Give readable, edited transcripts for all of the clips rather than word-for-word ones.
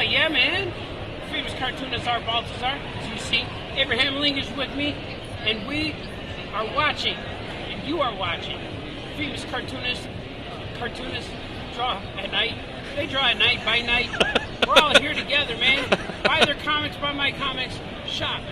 Yeah, man. Famous cartoonist Art Baltazar. As you see, Abraham Lincoln is with me, and we are watching, and you are watching. Famous cartoonists draw at night. They draw at night by night. We're all here together, man. Buy their comics, buy my comics. Shop.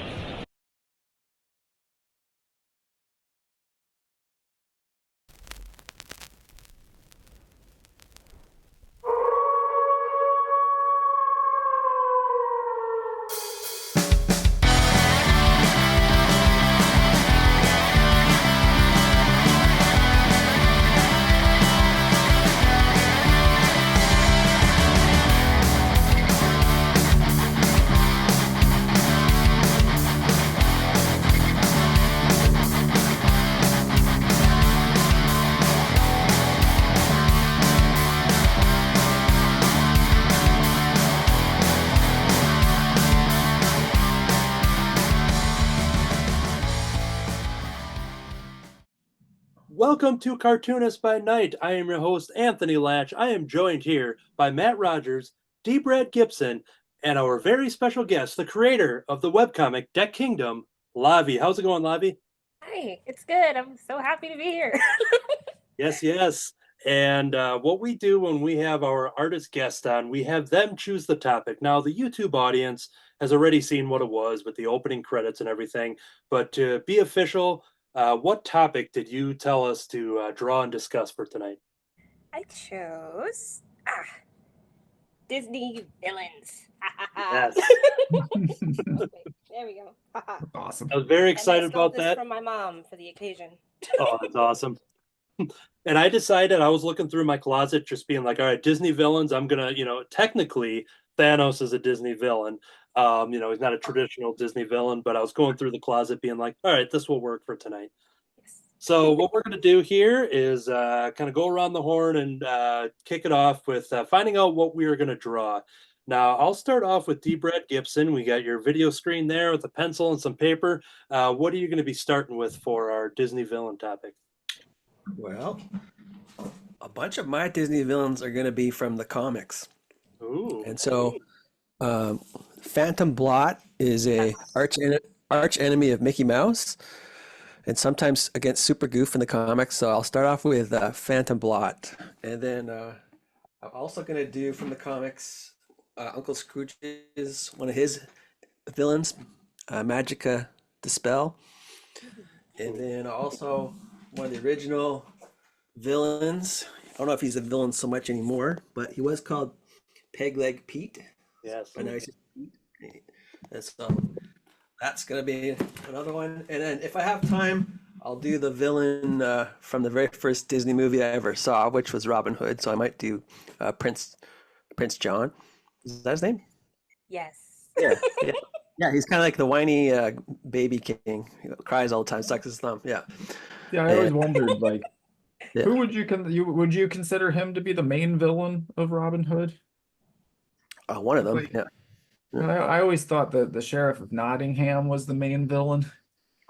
Welcome to Cartoonist by Night. I am your host, Anthony Laatsch. I am joined here by Matt Rodgers, D. Brad Gibson, and our very special guest, the creator of the webcomic DecKingdom, Lavi. How's it going, Lavi? Hi, it's good. I'm so happy to be here. Yes. And what we do when we have our artist guest on, we have them choose the topic. Now, the YouTube audience has already seen what it was with the opening credits and everything, but to be official, what topic did you tell us to draw and discuss for tonight? I chose Disney villains. Yes. There we go. Awesome. I was very excited and I stole about this that. from my mom for the occasion. Oh, that's awesome. And I decided, I was looking through my closet, just being like, all right, Disney villains. I'm going to, technically Thanos is a Disney villain. He's not a traditional Disney villain, but I was going through the closet being like, all right, this will work for tonight. Yes. So what we're going to do here is kind of go around the horn and kick it off with finding out what we are going to draw. Now, I'll start off with D. Brad Gibson. We got your video screen there with a pencil and some paper. What are you going to be starting with for our Disney villain topic? Well, a bunch of my Disney villains are going to be from the comics. Ooh. And so Phantom Blot is a arch enemy of Mickey Mouse and sometimes against Super Goof in the comics. So I'll start off with Phantom Blot. And then I'm also going to do from the comics Uncle Scrooge is one of his villains, Magica Dispel. And then also one of the original villains. I don't know if he's a villain so much anymore, but he was called Pegleg Pete. Yes. But now he's just Pete. And so that's going to be another one. And then if I have time, I'll do the villain from the very first Disney movie I ever saw, which was Robin Hood. So I might do Prince John. Is that his name? Yes. Yeah. Yeah, he's kind of like the whiny baby king. He cries all the time, sucks his thumb. Yeah. Yeah, I always wondered, like, Yeah. who would would you consider him to be the main villain of Robin Hood? One of them. Like, Yeah. I always thought that the Sheriff of Nottingham was the main villain.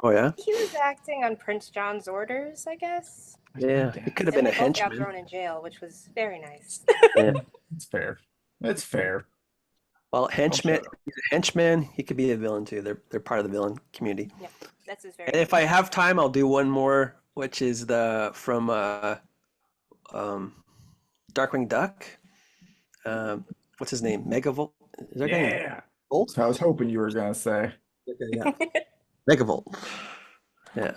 Oh yeah. He was acting on Prince John's orders, I guess. Yeah. It could have And been a they both got henchman. thrown in jail, which was very nice. Yeah. It's fair. It's fair. Well, henchman. shut up. He's a henchman. He could be a villain too. They're part of the villain community. Yeah, that's his very. And if I have time, I'll do one more, which is the from Darkwing Duck. What's his name? Megavolt. Is that name? Yeah. Volt? So I was hoping you were gonna say. Yeah. Megavolt. Yeah.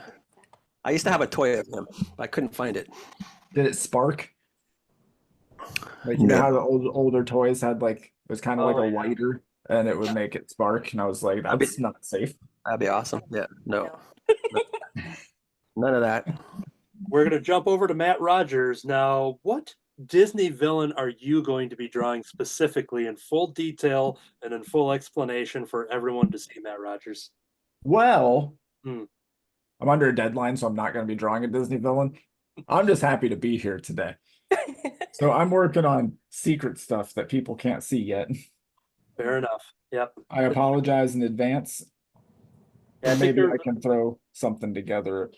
I used to have a toy of him, but I couldn't find it. Did it spark? Like you know how the older toys had like it was kind of like a lighter and it would make it spark, and I was like, that's not safe. That'd be awesome. Yeah. No. None of that. We're going to jump over to Matt Rodgers. Now, what Disney villain are you going to be drawing specifically in full detail and in full explanation for everyone to see, Matt Rodgers? Well, Hmm. I'm under a deadline, so I'm not going to be drawing a Disney villain. I'm just happy to be here today. So I'm working on secret stuff that people can't see yet. Fair enough. Yep. I apologize in advance. Yeah, I think Maybe there- I can throw something together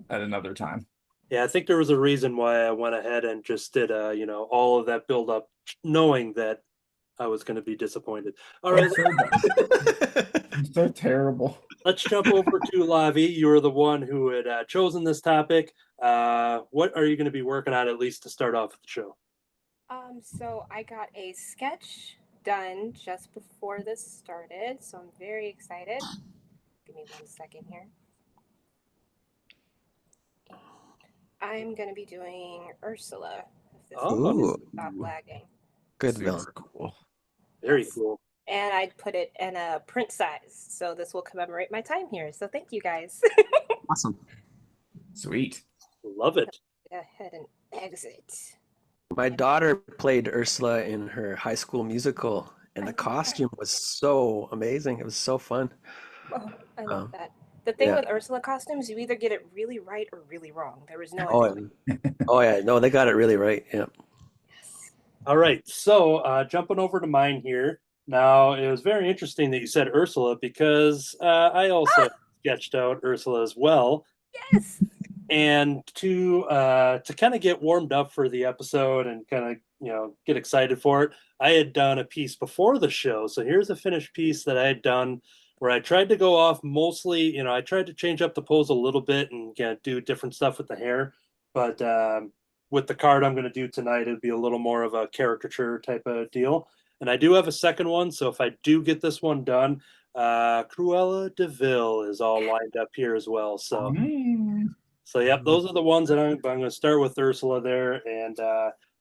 at another time. Yeah, I think there was a reason why I went ahead and just did all of that build up, knowing that I was going to be disappointed. All right, I'm so terrible. let's jump over to Lavi. You were the one who had chosen this topic. What are you going to be working on, at least to start off the show? So I got a sketch done just before this started, so I'm very excited. Give me 1 second here. I'm gonna be doing Ursula. If this Oh. will stop lagging. Good Super villain. cool. Very Yes. cool. And I put it in a print size, so this will commemorate my time here. So thank you guys. Awesome. Sweet. Love it. Go ahead and exit. My daughter played Ursula in her High School Musical, and the costume was so amazing. It was so fun. Oh, I love that. The thing yeah. with Ursula costumes, you either get it really right or really wrong. There was no Oh, other way. oh yeah, no, they got it really right. Yeah. Yes. All right, so jumping over to mine here. Now, it was very interesting that you said Ursula because I also sketched out Ursula as well. Yes. And to kind of get warmed up for the episode and kind of get excited for it, I had done a piece before the show. So here's a finished piece that I had done where I tried to go off mostly. I tried to change up the pose a little bit and do different stuff with the hair, but with the card I'm going to do tonight, it'd be a little more of a caricature type of deal. And I do have a second one, so if I do get this one done, Cruella de Vil is all lined up here as well. So. So, yep, those are the ones that I'm going to start with Ursula there. And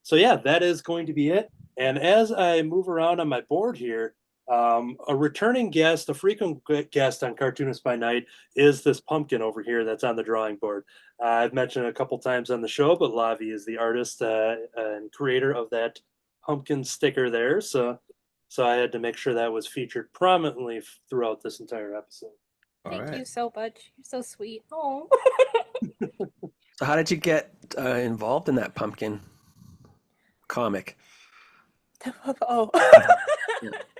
so, yeah, that is going to be it. And as I move around on my board here, a returning guest, a frequent guest on Cartoonist by Night is this pumpkin over here that's on the drawing board. I've mentioned it a couple times on the show, but Lavi is the artist and creator of that pumpkin sticker there. So I had to make sure that was featured prominently throughout this entire episode. Thank you so much. You're so sweet. Oh. So how did you get involved in that pumpkin comic? Oh.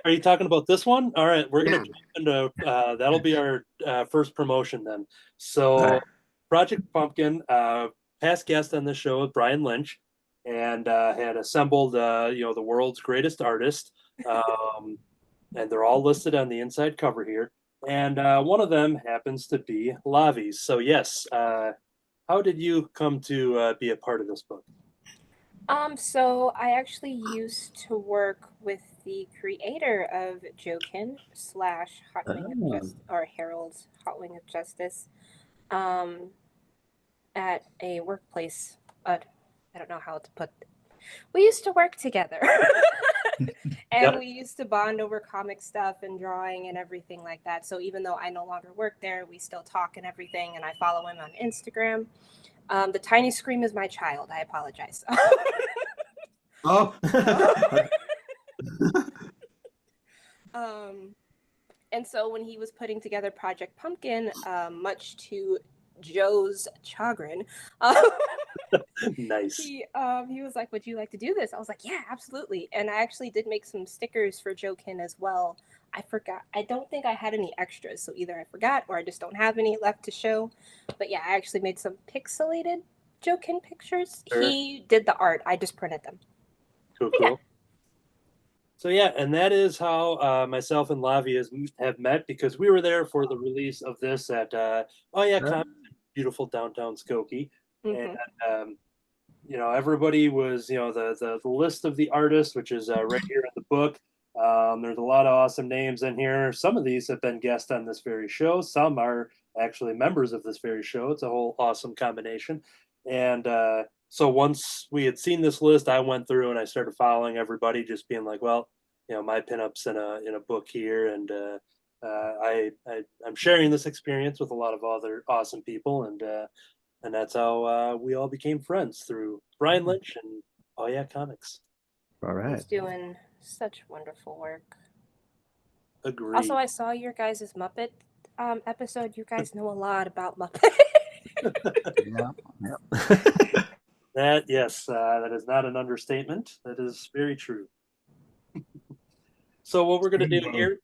Are you talking about this one? All right, we're going to jump into that'll be our first promotion then. So, Project Pumpkin, past guest on this show is Brian Lynch, and had assembled the world's greatest artist, and they're all listed on the inside cover here. And one of them happens to be Lavi's. So yes, how did you come to be a part of this book? So I actually used to work with the creator of Jokin / Hot Wing of Justice, or Harold's Hot Wing of Justice, at a workplace. I don't know how to put. We used to work together. And we used to bond over comic stuff and drawing and everything like that. So even though I no longer work there, we still talk and everything. And I follow him on Instagram. The tiny scream is my child. I apologize. Oh. And so when he was putting together Project Pumpkin, much to Joe's chagrin, nice. He was like, "Would you like to do this?" I was like, "Yeah, absolutely." And I actually did make some stickers for Jokin as well. I forgot. I don't think I had any extras, so either I forgot or I just don't have any left to show. But yeah, I actually made some pixelated Jokin pictures. Sure. He did the art. I just printed them. Cool. Yeah. So yeah, and that is how myself and Lavi have met, because we were there for the release of this at beautiful downtown Skokie. Mm-hmm. And everybody was the list of the artists, which is right here in the book. There's a lot of awesome names in here. Some of these have been guests on this very show. Some are actually members of this very show. It's a whole awesome combination. And so once we had seen this list, I went through and I started following everybody, just being like, well, my pinups in a book here, and I'm sharing this experience with a lot of other awesome people, and that's how we all became friends, through Brian Lynch and Oh Yeah Comics. All right. He's doing such wonderful work. Agreed. Also, I saw your guys' Muppet episode. You guys know a lot about Muppet. That is not an understatement. That is very true. So what we're going to do here,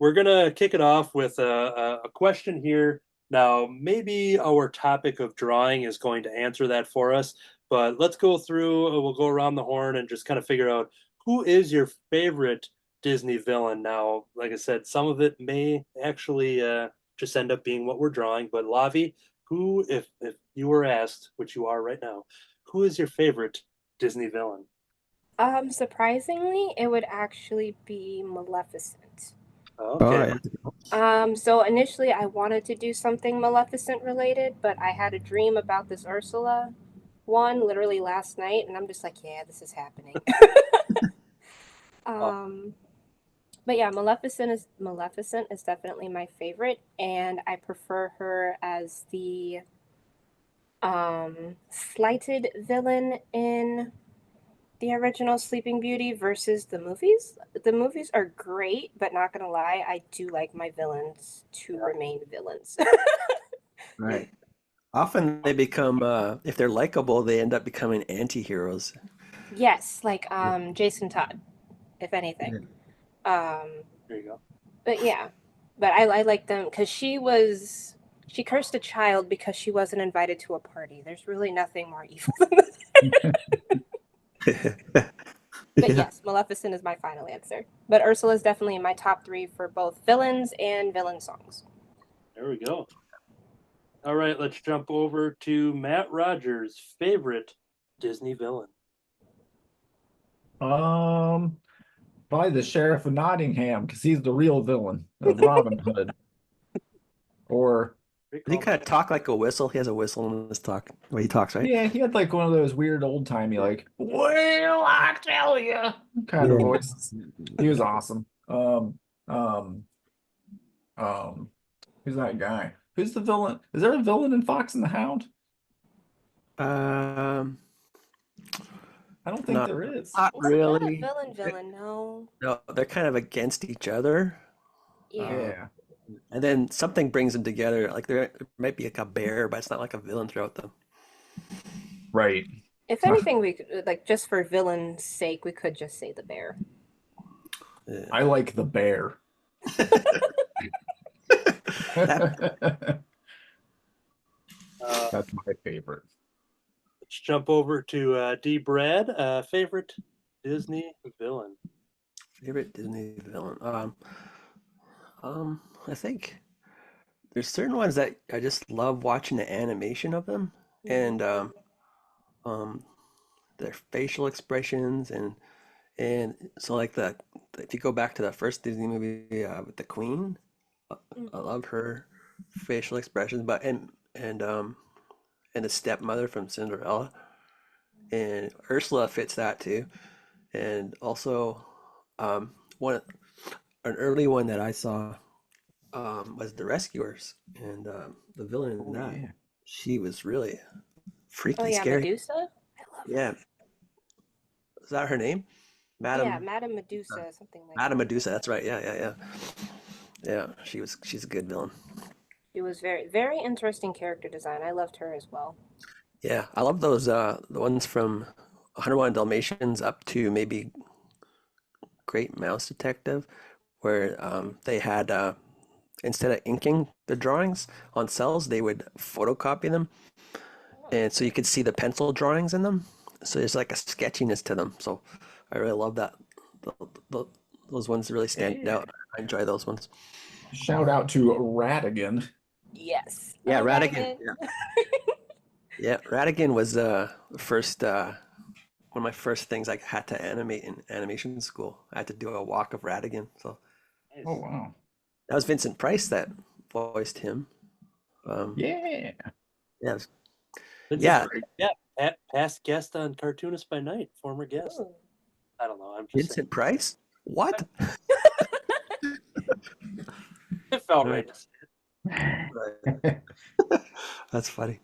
we're going to kick it off with a question here. Now, maybe our topic of drawing is going to answer that for us, but let's go through, we'll go around the horn and just kind of figure out who is your favorite Disney villain? Now, like I said, some of it may actually just end up being what we're drawing. But Lavi, who, if you were asked, which you are right now, who is your favorite Disney villain? Surprisingly, it would actually be Maleficent. Okay. So initially I wanted to do something Maleficent related, but I had a dream about this Ursula one literally last night, and I'm just like, yeah, this is happening. But yeah, Maleficent is definitely my favorite, and I prefer her as the slighted villain in the original Sleeping Beauty versus the movies. The movies are great, but not gonna lie, I do like my villains to remain villains. Right. Often they become, if they're likable, they end up becoming anti-heroes. Yes, like Jason Todd, if anything. There you go. But yeah, but I like them because she cursed a child because she wasn't invited to a party. There's really nothing more evil than that. But Yeah. yes, Maleficent is my final answer. But Ursula is definitely in my top 3 for both villains and villain songs. There we go. All right, let's jump over to Matt Rodgers' favorite Disney villain. Probably the Sheriff of Nottingham, because he's the real villain of Robin Hood. Or He kind of talk like a whistle. He has a whistle in his talk when he talks, right? yeah, he had like one of those weird old timey like, well, I tell you kind of Yeah. voices. He was awesome. Who's that guy? Who's the villain? Is there a villain in Fox and the Hound? I don't think Not, there is. not Not a really. villain, no. No, they're kind of against each other. Yeah. Yeah. And then something brings them together. Like there might be like a bear, but it's not like a villain throughout them. Right. If anything, we could, like, just for villain's sake, we could just say the bear. Yeah. I like the bear. That's my favorite. Let's jump over to D. Brad. Favorite Disney villain. Favorite Disney villain. I think there's certain ones that I just love watching the animation of them, and their facial expressions, and so like if you go back to the first Disney movie with the Queen, I love her facial expressions, but and the stepmother from Cinderella, and Ursula fits that too, and also one an early one that I saw was the Rescuers, and the villain in that, yeah. she was really freaky, Oh yeah, scary. Medusa? I love Yeah, is that her name? Yeah, Madam Madame Medusa, something like Madam that. Medusa. That's right. Yeah. She's a good villain. She was very, very interesting character design. I loved her as well. Yeah, I love those the ones from 101 Dalmatians up to maybe Great Mouse Detective, where they had instead of inking the drawings on cells, they would photocopy them, and so you could see the pencil drawings in them. So there's like a sketchiness to them. So I really love that. Those ones really stand out. I enjoy those ones. Shout out to Radigan. Yes. Yeah, Oh, Radigan. Yeah, Radigan was the first one of my first things I had to animate in animation school. I had to do a walk of Radigan. So Oh wow. that was Vincent Price that voiced him. Yeah. Yeah, Yeah. Past guest on Cartoonist by Night, former guest. Ooh. I don't know. I'm just Vincent Price? What? saying. It felt right. Right. That's funny.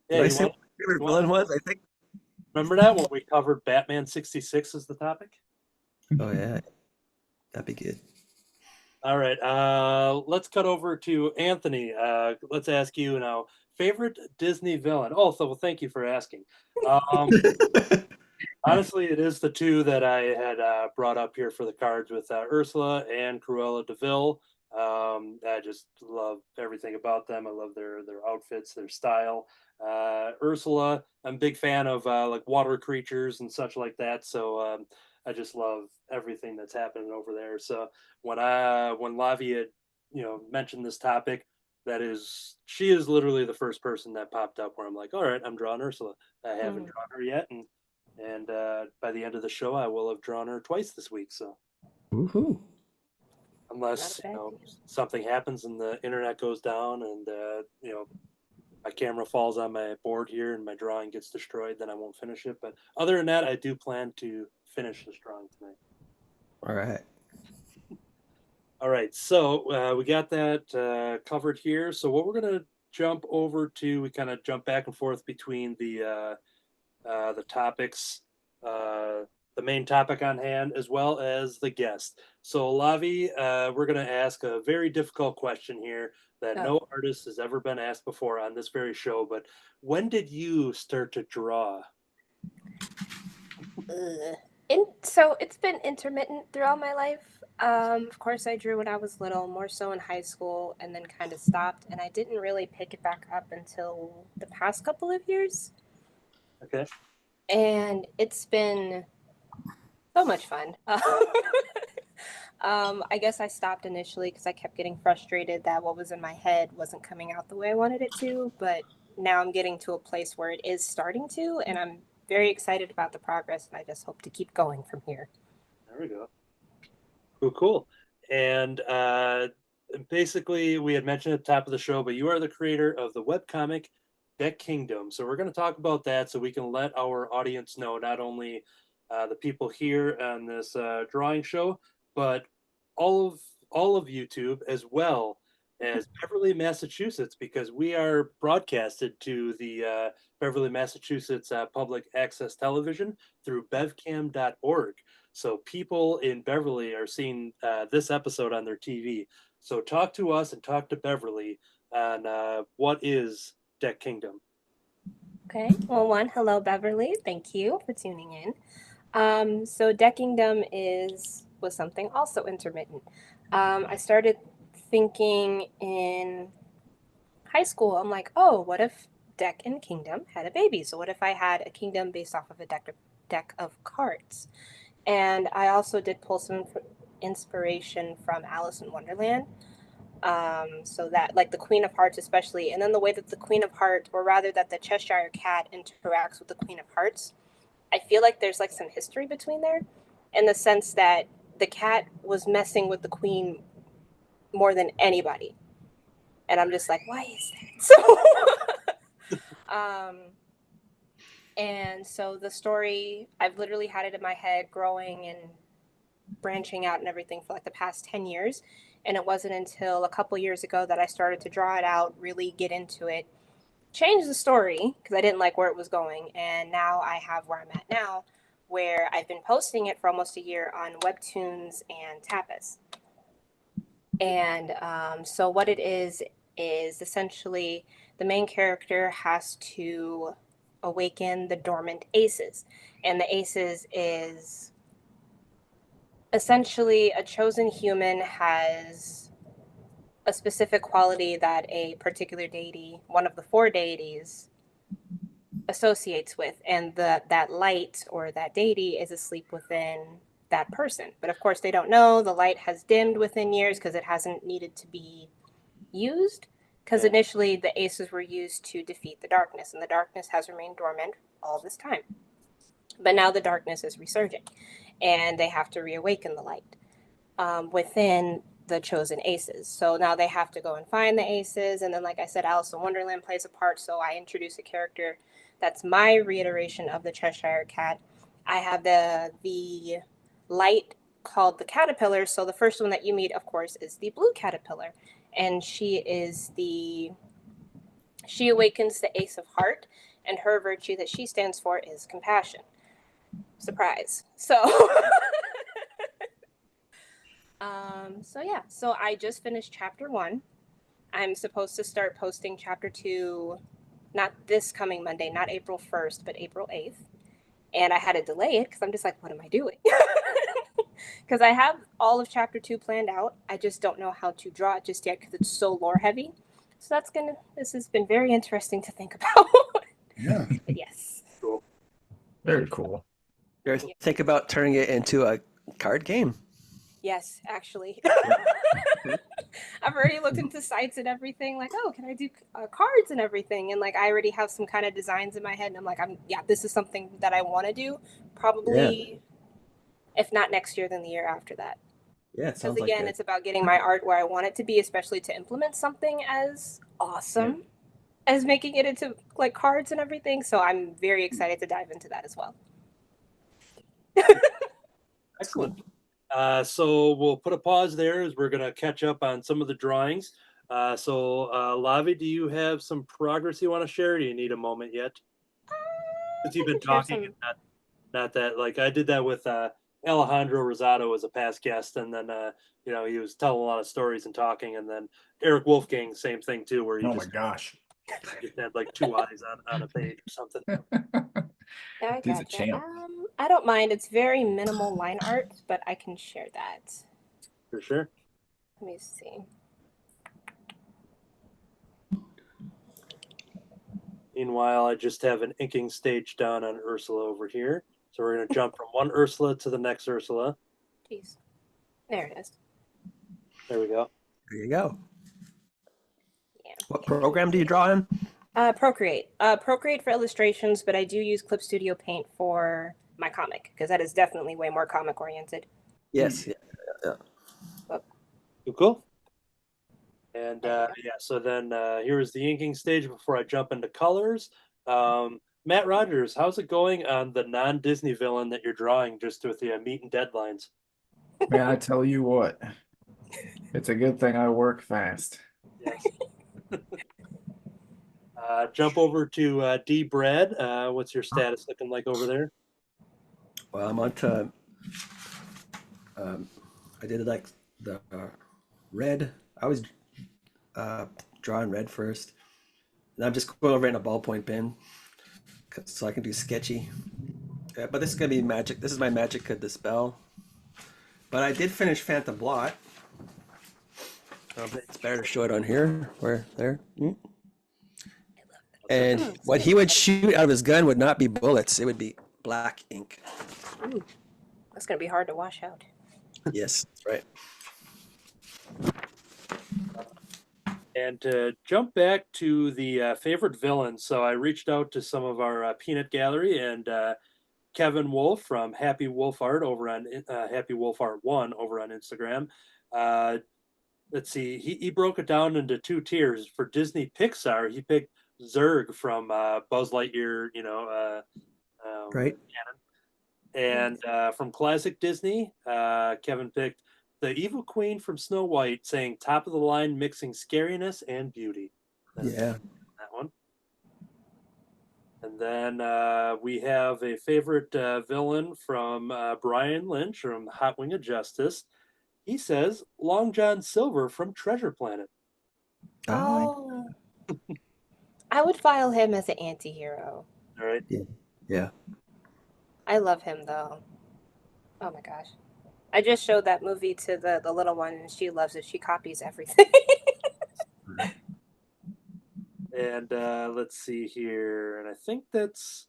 Yeah, Did I you say want- what my favorite you villain want- was? I think. Remember that when we covered Batman 66 as the topic? Oh yeah, that'd be good. All right. Let's cut over to Anthony. Let's ask you now. Favorite Disney villain? Oh, so well, thank you for asking. Honestly, it is the two that I had brought up here for the cards with Ursula and Cruella de Vil. I just love everything about them. I love their outfits, their style. Ursula, I'm a big fan of like water creatures and such like that. So I just love everything that's happening over there. So when Lavi had mentioned this topic, she is literally the first person that popped up where I'm like, all right, I'm drawing Ursula. I haven't drawn her yet, and by the end of the show, I will have drawn her twice this week. So. Woohoo. Unless something happens and the internet goes down and my camera falls on my board here and my drawing gets destroyed, then I won't finish it. But other than that, I do plan to finish this drawing tonight. All right. All right, so we got that covered here. So what we're gonna jump over to, we kind of jump back and forth between the topics. The main topic on hand, as well as the guest. So, Lavi, we're going to ask a very difficult question here that no artist has ever been asked before on this very show. But when did you start to draw? So it's been intermittent throughout my life. Of course, I drew when I was little, more so in high school, and then kind of stopped. And I didn't really pick it back up until the past couple of years. Okay. And it's been so much fun. I guess I stopped initially because I kept getting frustrated that what was in my head wasn't coming out the way I wanted it to. But now I'm getting to a place where it is starting to, and I'm very excited about the progress, and I just hope to keep going from here. There we go. Cool. And basically, we had mentioned at the top of the show, but you are the creator of the webcomic DecKingdom. So we're going to talk about that so we can let our audience know, not only the people here on this drawing show, but all of YouTube, as well as Beverly, Massachusetts, because we are broadcasted to the Beverly, Massachusetts public access television through bevcam.org. So people in Beverly are seeing this episode on their TV. So talk to us and talk to Beverly on what is DecKingdom. Okay. Well, hello, Beverly. Thank you for tuning in. So DecKingdom was something also intermittent. I started thinking in high school, I'm like, oh, what if Deck and Kingdom had a baby? So what if I had a kingdom based off of a deck of cards? And I also did pull some inspiration from Alice in Wonderland. So that, like the Queen of Hearts especially, and then the way that the Queen of Hearts, or rather that the Cheshire Cat interacts with the Queen of Hearts, I feel like there's like some history between there, in the sense that the cat was messing with the queen more than anybody. And I'm just like, why is that? So, and so the story, I've literally had it in my head growing and branching out and everything for like the past 10 years. And it wasn't until a couple years ago that I started to draw it out, really get into it, change the story because I didn't like where it was going. And now I have where I'm at now, where I've been posting it for almost a year on Webtoons and Tapas. And so what it is essentially the main character has to awaken the dormant aces. And the aces is essentially a chosen human has a specific quality that a particular deity, one of the 4 deities, associates with, and that light or that deity is asleep within that person. But of course they don't know. The light has dimmed within years because it hasn't needed to be used, because initially the aces were used to defeat the darkness, and the darkness has remained dormant all this time. But now the darkness is resurging, and they have to reawaken the light within the chosen aces. So now they have to go and find the aces, and then, like I said, Alice in Wonderland plays a part, so I introduce a character that's my reiteration of the Cheshire Cat. I have the light called the Caterpillar. So the first one that you meet, of course, is the blue caterpillar. And she awakens the Ace of Heart, and her virtue that she stands for is compassion. Surprise. So, so I just finished chapter 1. I'm supposed to start posting chapter 2, not this coming Monday, not April 1st, but April 8th. And I had to delay it because I'm just like, what am I doing? because I have all of chapter 2 planned out. I just don't know how to draw it just yet because it's so lore heavy. So this has been very interesting to think about. Yeah. But yes. Cool. Very cool. Or think about turning it into a card game. Yes, actually. I've already looked into sites and everything. Like, oh, can I do cards and everything? And like, I already have some kind of designs in my head. And I'm like, this is something that I want to do. Probably, if not next year, then the year after that. Yeah, it Because sounds again, like it's about getting my art where I want it to be, especially to implement something as awesome as making it into like cards and everything. So I'm very excited to dive into that as well. Excellent. So we'll put a pause there as we're going to catch up on some of the drawings. Lavi, do you have some progress you want to share? Or do you need a moment yet? Since you've been talking, and not that like I did that with Alejandro Rosado as a past guest, and then he was telling a lot of stories and talking, and then Eric Wolfgang, same thing too, where you Oh my just gosh. had like two eyes on a page or something. Yeah, I He's a gotcha. champ. I don't mind. It's very minimal line art, but I can share that. For sure. Let me see. Meanwhile, I just have an inking stage done on Ursula over here. So we're going to jump from one Ursula to the next Ursula. Jeez. There it is. There we go. there you go. Yeah. What program do you draw in? Procreate. Procreate for illustrations, but I do use Clip Studio Paint for my comic because that is definitely way more comic oriented. Yes. Yeah. Cool. And so then here's the inking stage before I jump into colors. Matt Rodgers, how's it going on the non-Disney villain that you're drawing just with the meeting deadlines? Man, I tell you what, it's a good thing I work fast. Yes. Jump over to D. Brad. What's your status looking like over there? Well, I'm on to. I did like the red. I was drawing red first, and I'm just going over it in a ballpoint pen, so I can do sketchy. But this is gonna be magic. This is my magic could dispel. But I did finish Phantom Blot. It's better to show it on here. Where there. And what he would shoot out of his gun would not be bullets. It would be black ink. Ooh, that's gonna be hard to wash out. Yes, that's right. And to jump back to the favorite villains, so I reached out to some of our peanut gallery, and Kevin Wolf from Happy Wolf Art over on Happy Wolf Art 1 over on Instagram. Let's see, he broke it down into two tiers. For Disney Pixar, he picked Zurg from Buzz Lightyear, Right. canon. And from classic Disney, Kevin picked the Evil Queen from Snow White, saying top of the line, mixing scariness and beauty. Yeah. That one. And then we have a favorite villain from Brian Lynch from Hot Wing of Justice. He says Long John Silver from Treasure Planet. Oh. I would file him as an anti-hero. All right. Yeah. I love him though. Oh my gosh. I just showed that movie to the little one and she loves it. She copies everything. And let's see here. And I think that's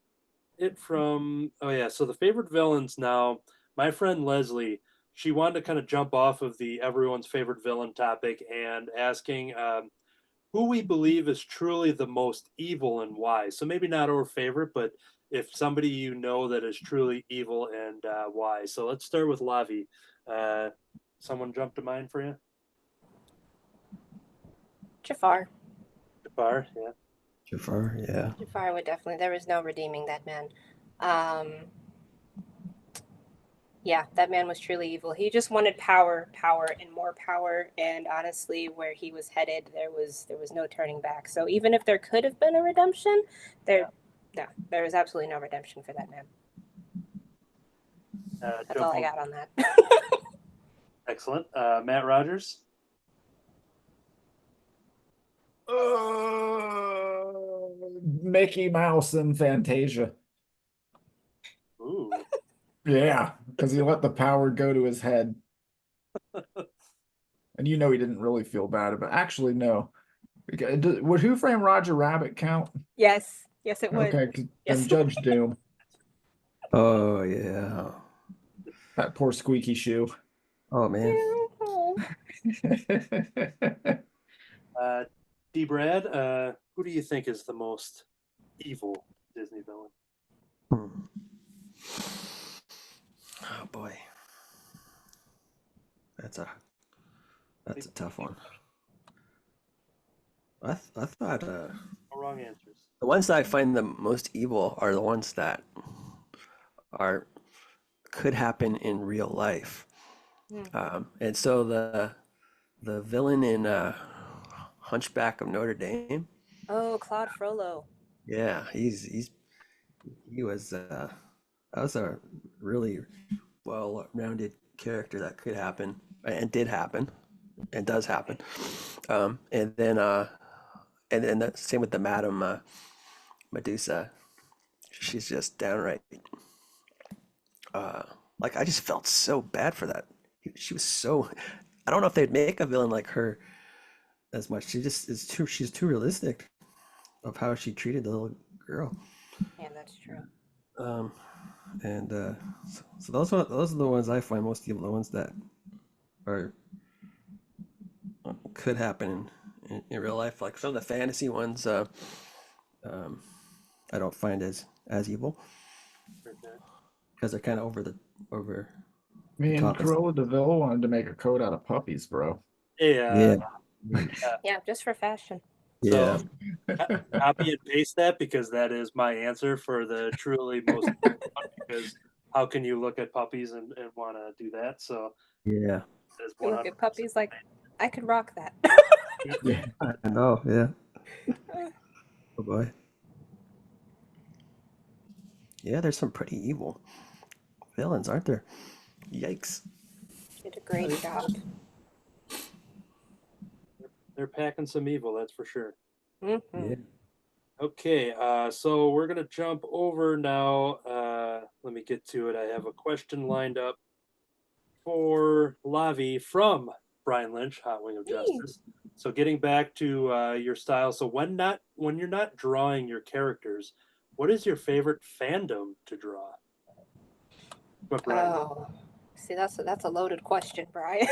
it from. Oh, yeah. So the favorite villains now, my friend Leslie, she wanted to kind of jump off of the everyone's favorite villain topic and asking who we believe is truly the most evil and why. So maybe not our favorite, but if somebody you know that is truly evil and why. So let's start with Lavi. Someone jump to mind for you? Jafar. Jafar, yeah. Jafar, yeah. Jafar would definitely. There was no redeeming that man. Yeah, that man was truly evil. He just wanted power, and more power. And honestly, where he was headed, there was no turning back. So even if there could have been a redemption, there was absolutely no redemption for that man. That's all I got on that. Excellent. Matt Rodgers? Mickey Mouse and Fantasia. Ooh. Yeah, because he let the power go to his head. And he didn't really feel bad about it. Actually, no. Would Who Framed Roger Rabbit count? Yes, yes, it would. Okay, then Yes. Judge Doom. Oh yeah. That poor squeaky shoe. Oh man. Uh, D. Brad, who do you think is the most evil Disney villain? Hmm. Oh boy. That's a tough one. I thought No wrong answers. the ones that I find the most evil are the ones that could happen in real life. And so the villain in Hunchback of Notre Dame, Oh, Claude Frollo. yeah, he was that was a really well-rounded character that could happen and did happen and does happen. And then the same with the Madam Medusa. She's just downright like I just felt so bad for that. She was so I don't know if they'd make a villain like her as much. She's too realistic of how she treated the little girl. Yeah, that's true. And so those are the ones I find most evil, the ones that are could happen in real life. Like some of the fantasy ones, I don't find as evil Okay. because they're kind of over Me and top. Cruella DeVille wanted to make a coat out of puppies, bro. Yeah. Yeah, just for fashion. Yeah. So copy and paste that because that is my answer for the truly most one, because how can you look at puppies and want to do that? So Yeah. there's You look at puppies like I could rock that. Yeah. I know. Yeah. Oh boy. Yeah, there's some pretty evil villains, aren't there? Yikes. Did a great job. They're packing some evil, that's for sure. Mm-hmm. Yeah. Okay, so we're gonna jump over now. Let me get to it. I have a question lined up for Lavi from Brian Lynch, Hot Wing of Justice. So getting back to your style. So when you're not drawing your characters, what is your favorite fandom to draw? What Brian? Oh, see, that's a loaded question, Brian.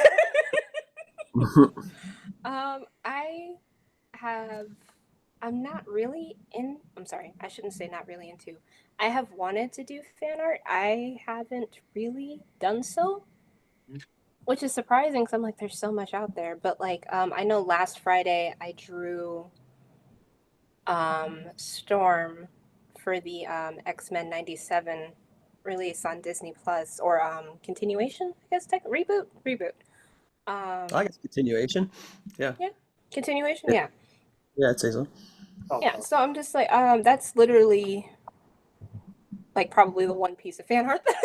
I'm not really I'm sorry, I shouldn't say not really into. I have wanted to do fan art. I haven't really done so, which is surprising because I'm like, there's so much out there. But like, I know last Friday I drew Storm for the X-Men 97 release on Disney Plus, or continuation, I guess, reboot. I guess continuation. Yeah. Yeah, continuation. Yeah. Yeah, I'd say so. Yeah, so I'm just like, that's literally like probably the one piece of fan art that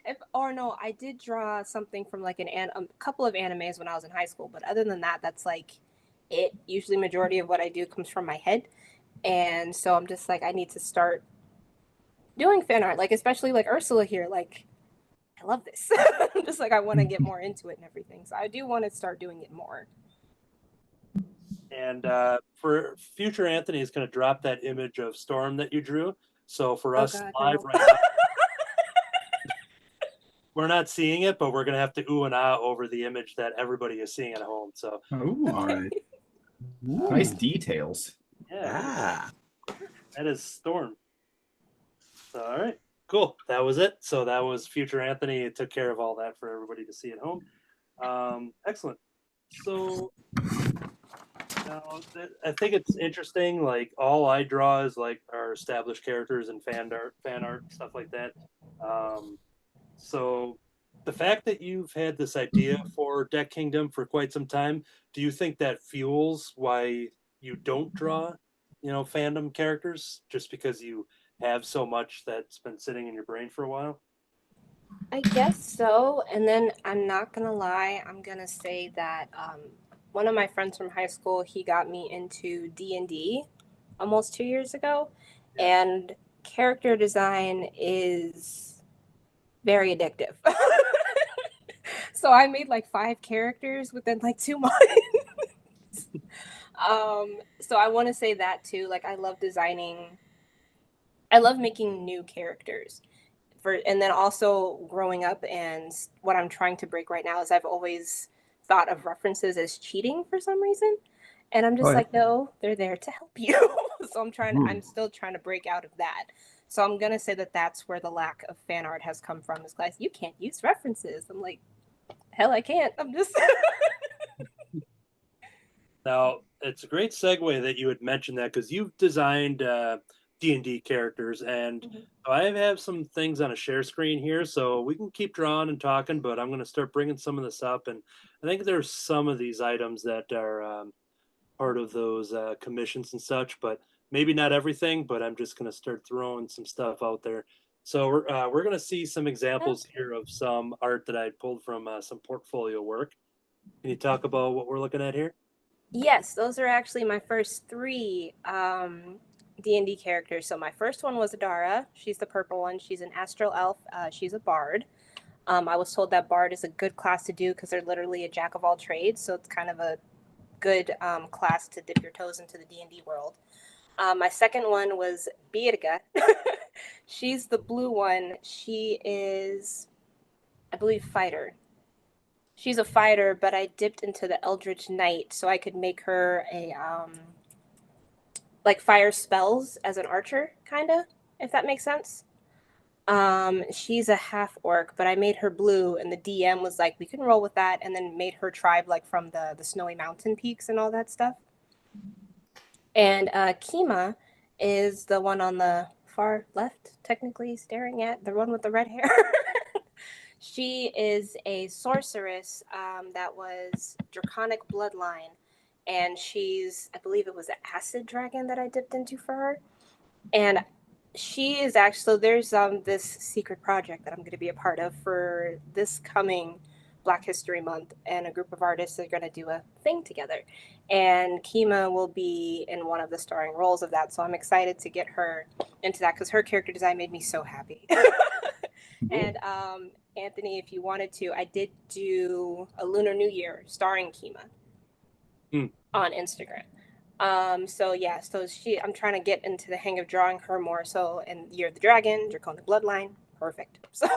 I've done. Or no, I did draw something from like a couple of animes when I was in high school, but other than that, that's like it. Usually, majority of what I do comes from my head, and so I'm just like, I need to start doing fan art, like especially like Ursula here. Like, I love this. I'm just like, I want to get more into it and everything. So I do want to start doing it more. And for future, Anthony is going to drop that image of Storm that you drew. So for us live right now, we're not seeing it, but we're going to have to ooh and ah over the image that everybody is seeing at home. So, Ooh, all right. Nice details. Yeah, that is Storm. So, all right, cool. That was it. So that was future Anthony. It took care of all that for everybody to see at home. Excellent. So now I think it's interesting. Like all I draw is like our established characters and fan art, stuff like that. So the fact that you've had this idea for DecKingdom for quite some time, do you think that fuels why you don't draw, fandom characters just because you have so much that's been sitting in your brain for a while? I guess so. And then I'm not gonna lie, I'm gonna say that one of my friends from high school, he got me into D&D almost 2 years ago, and character design is very addictive. So I made like 5 characters within like 2 months. So I want to say that too. Like I love designing. I love making new characters. And then also growing up, and what I'm trying to break right now is I've always thought of references as cheating for some reason. And I'm Oh, just yeah. like, no, they're there to help you. So I'm still trying to break out of that. So I'm going to say that that's where the lack of fan art has come from, is guys, you can't use references. I'm like, hell, I can't. I'm just. Now, it's a great segue that you had mentioned that, because you've designed D&D characters, and Mhm. I have some things on a share screen here, so we can keep drawing and talking, but I'm going to start bringing some of this up, and I think there's some of these items that are part of those commissions and such, but maybe not everything, but I'm just going to start throwing some stuff out there. So we're going to see some examples here of some art that I pulled from some portfolio work. Can you talk about what we're looking at here? Yes, those are actually my first 3 D&D characters. So my first one was Adara. She's the purple one. She's an astral elf. She's a bard. I was told that bard is a good class to do because they're literally a jack of all trades. So it's kind of a good class to dip your toes into the D&D world. My second one was Birga. She's the blue one. She is, I believe, fighter. She's a fighter, but I dipped into the Eldritch Knight so I could make her a like fire spells as an archer, kind of, if that makes sense. She's a half orc, but I made her blue, and the DM was like, we can roll with that, and then made her tribe like from the snowy mountain peaks and all that stuff. And Kima is the one on the far left, technically staring at the one with the red hair. She is a sorceress that was draconic bloodline, and she's, I believe it was an acid dragon that I dipped into for her. And she is actually, so there's this secret project that I'm going to be a part of for this coming Black History Month, and a group of artists are going to do a thing together. And Kima will be in one of the starring roles of that, so I'm excited to get her into that because her character design made me so happy. And Anthony, if you wanted to, I did do a Lunar New Year starring Kima on Instagram. So yeah, so I'm trying to get into the hang of drawing her more. So in Year of the Dragon, Draconic Bloodline, perfect. So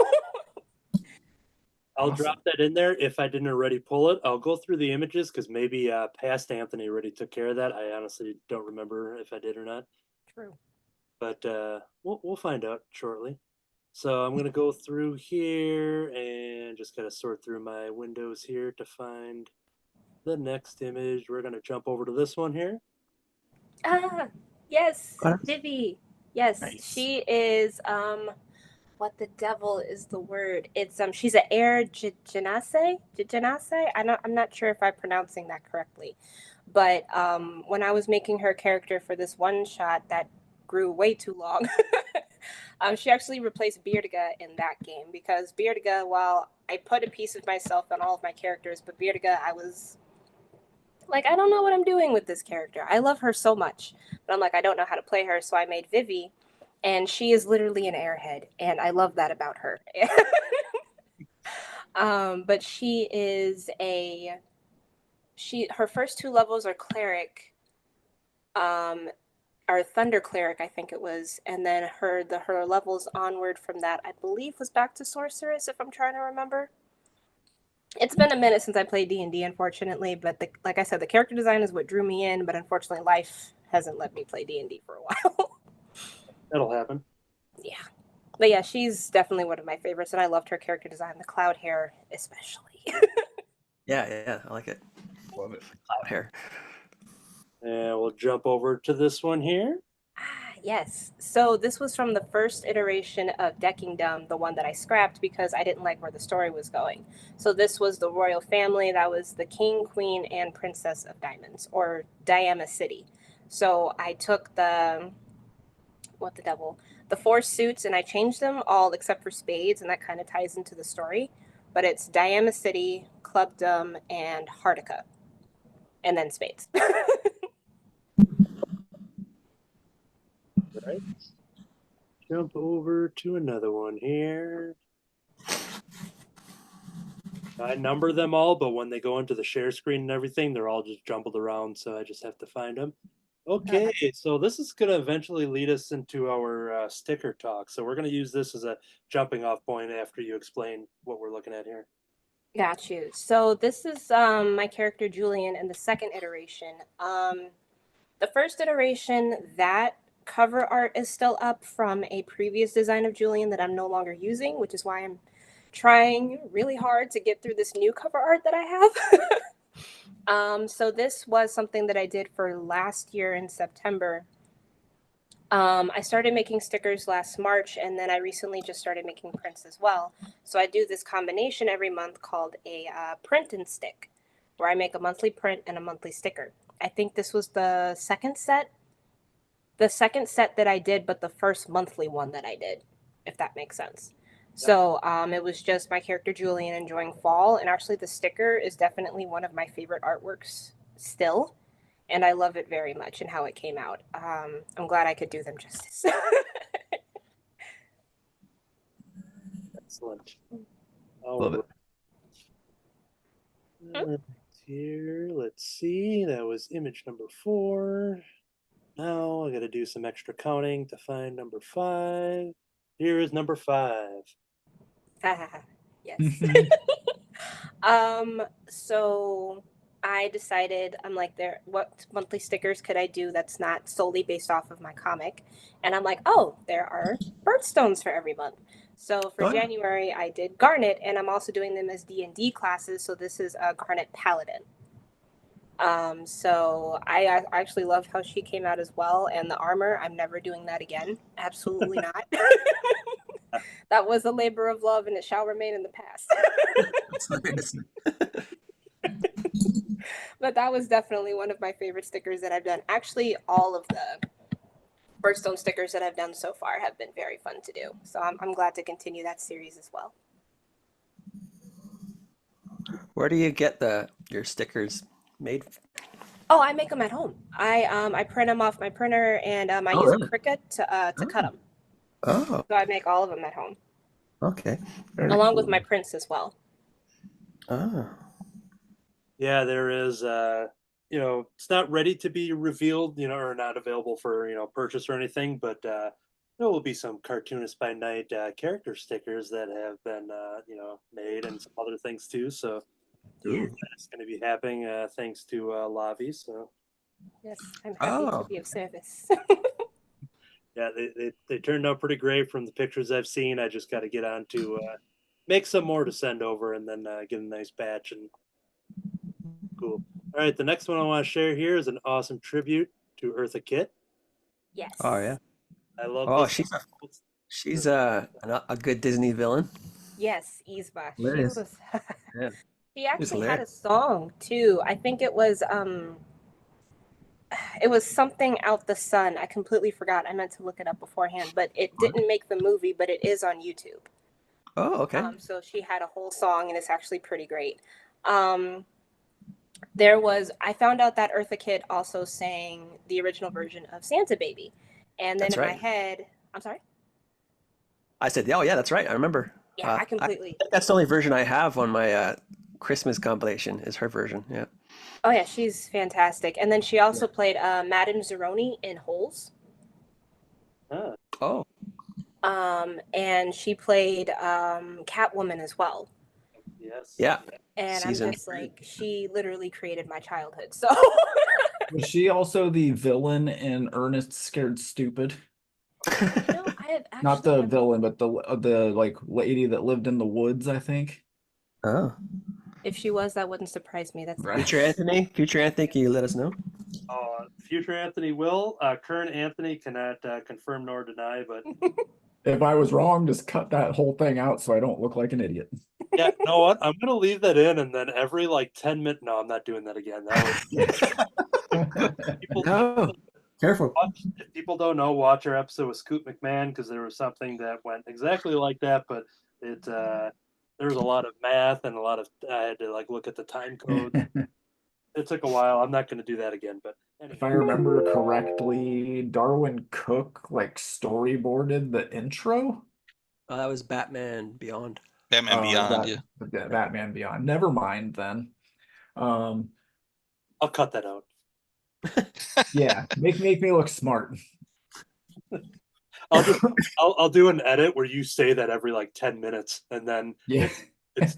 I'll Awesome. drop that in there if I didn't already pull it. I'll go through the images because maybe past Anthony already took care of that. I honestly don't remember if I did or not, true. but we'll find out shortly. So I'm gonna go through here and just gotta sort through my windows here to find the next image. We're gonna jump over to this one here. Ah, yes, What? Vivi. Yes, Nice. she is. What the devil is the word? It's she's an air genasi. I'm not sure if I'm pronouncing that correctly, but when I was making her character for this one shot that grew way too long, she actually replaced Beardiga in that game because Beardiga, while I put a piece of myself on all of my characters, but Beardiga, I was like, I don't know what I'm doing with this character. I love her so much, but I'm like, I don't know how to play her, so I made Vivi, and she is literally an airhead, and I love that about her. But she is her first 2 levels are cleric, or thunder cleric, I think it was, and then her levels onward from that, I believe, was back to sorceress, if I'm trying to remember. It's been a minute since I played D&D, unfortunately, but like I said, the character design is what drew me in, but unfortunately life hasn't let me play D&D for a while. That'll happen. Yeah. But yeah, she's definitely one of my favorites, and I loved her character design, the cloud hair especially. Yeah, I like it. Love it. Cloud hair. And we'll jump over to this one here. Yes. So this was from the first iteration of DecKingdom, the one that I scrapped because I didn't like where the story was going. So this was the royal family. That was the king, queen, and princess of diamonds, or Diama City. So I took the 4 suits, and I changed them all except for spades, and that kind of ties into the story. But it's Diama City, Clubdom, and Hardica, and then spades. Right. Jump over to another one here. I number them all, but when they go into the share screen and everything, they're all just jumbled around, so I just have to find them. Okay, so this is going to eventually lead us into our sticker talk. So we're going to use this as a jumping off point after you explain what we're looking at here. Got you. So this is my character Julian in the second iteration. The first iteration, that cover art is still up from a previous design of Julian that I'm no longer using, which is why I'm trying really hard to get through this new cover art that I have. So this was something that I did for last year in September. I started making stickers last March, and then I recently just started making prints as well. So I do this combination every month called a print and stick, where I make a monthly print and a monthly sticker. I think this was the second set that I did, but the first monthly one that I did, if that makes sense. So it was just my character Julian enjoying fall, and actually the sticker is definitely one of my favorite artworks still, and I love it very much and how it came out. I'm glad I could do them justice. Excellent. Love it. Here, let's see. That was image number 4. Now I got to do some extra counting to find number 5. Here is number 5. Yes. So I decided, I'm like, what monthly stickers could I do that's not solely based off of my comic? And I'm like, oh, there are birthstones for every month. So for January, I did Garnet, and I'm also doing them as D&D classes. So this is a Garnet Paladin. So I actually love how she came out as well. And the armor, I'm never doing that again. Absolutely not. That was a labor of love, and it shall remain in the past. But that was definitely one of my favorite stickers that I've done. Actually, all of the birthstone stickers that I've done so far have been very fun to do. So I'm glad to continue that series as well. Where do you get your stickers made? Oh, I make them at home. I print them off my printer, and I use really? a Cricut to cut them. Oh, So I make all of them at home, okay. along with my prints as well. Oh. Yeah, there is, it's not ready to be revealed, or not available for, purchase or anything, but there will be some Cartoonist by Night character stickers that have been, made, and some other things too. So that's going to be happening thanks to Lavi. So Yes, I'm happy to be of service. yeah, they turned out pretty great from the pictures I've seen. I just got to get on to make some more to send over, and then get a nice batch. And cool. All right, the next one I want to share here is an awesome tribute to Eartha Kitt. Yes. Oh yeah. I love. Oh, this. she's a good Disney villain. Yes, Yzma. She Hilarious. was. Yeah. She actually had a hilarious. song too. I think it was something out the sun. I completely forgot. I meant to look it up beforehand, but it didn't make the movie, but it is on YouTube. Oh, okay. So she had a whole song, and it's actually pretty great. I found out that Eartha Kitt also sang the original version of Santa Baby. And then That's in my right. head, I'm sorry? I said, oh yeah, that's right. I remember. Yeah, I completely. think that's the only version I have on my Christmas compilation is her version. Yeah. Oh yeah, she's fantastic. And then she also played Madame Zeroni in Holes. Oh. And she played Catwoman as well. Yes. Yeah. And Season I'm just 3. like, she literally created my childhood. So Was she also the villain in Ernest Scared Stupid? no, I have actually Not the villain, but the like lady that lived in the woods, I think. Oh. If she was, that wouldn't surprise me. That's Right. Future Anthony, can you let us know? Future Anthony will. Current Anthony cannot confirm nor deny, but If I was wrong, just cut that whole thing out so I don't look like an idiot. yeah, you know what? I'm gonna leave that in, and then every 10 minutes. No, I'm not doing that again. That was people. No. Careful. If people don't know, watch our episode with Scoot McMahon, because there was something that went exactly like that, but it there was a lot of math and a lot of I had to look at the time code. It took a while. I'm not going to do that again, but anyway. If I remember correctly, Darwin Cook storyboarded the intro. Oh, that was Batman Beyond. Batman Beyond, yeah. Batman Beyond. Never mind then. I'll cut that out. Yeah, make me look smart. I'll do an edit where you say that every like 10 minutes, and then Yeah. it's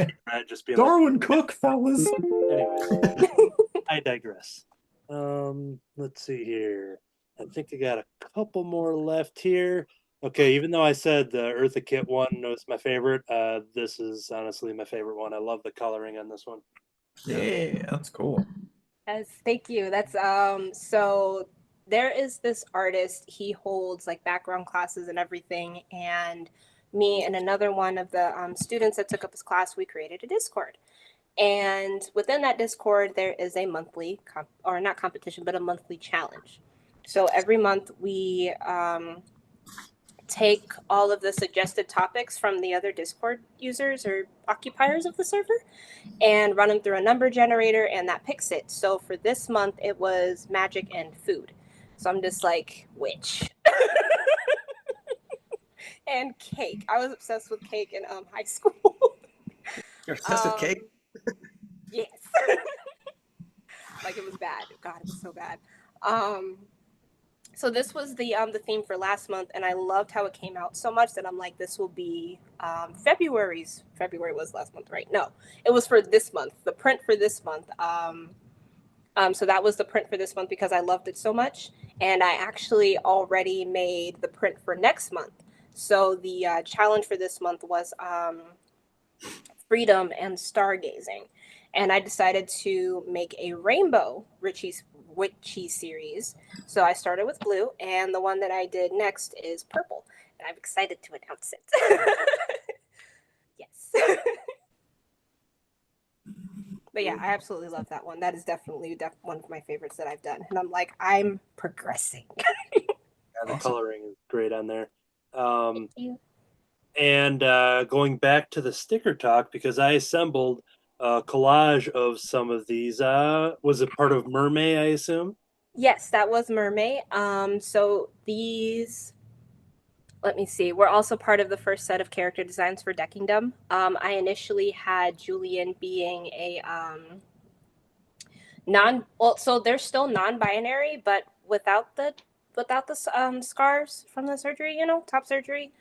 just being Darwin Cook, fellas. Anyways, I digress. Let's see here. I think I got a couple more left here. Okay, even though I said the Eartha Kitt one was my favorite, this is honestly my favorite one. I love the coloring on this one. Yeah, that's cool. Yes, thank you. That's so there is this artist, he holds like background classes and everything, and me and another one of the students that took up his class, we created a Discord. And within that Discord, there is a monthly, or not competition, but a monthly challenge. So every month we take all of the suggested topics from the other Discord users or occupiers of the server and run them through a number generator, and that picks it. So for this month, it was magic and food. So I'm just like, which? And cake. I was obsessed with cake in high school. You're obsessed with cake? Yes. Like, it was bad. God, it was so bad. So this was the theme for last month, and I loved how it came out so much that I'm like, this will be February was last month, right? No, it was for this month, the print for this month. So that was the print for this month because I loved it so much, and I actually already made the print for next month. So the challenge for this month was freedom and stargazing, and I decided to make a rainbow witchy series. So I started with blue, and the one that I did next is purple, and I'm excited to announce it. Yes. But yeah, I absolutely love that one. That is definitely one of my favorites that I've done, and I'm like, I'm progressing. Yeah, the coloring is great on there. Thank you. And going back to the sticker talk, because I assembled a collage of some of these. Was it part of Mermaid, I assume? Yes, that was Mermaid. So these, let me see, we're also part of the first set of character designs for DecKingdom. I initially had Julian being a so they're still non-binary, but without the scars from the surgery, top surgery.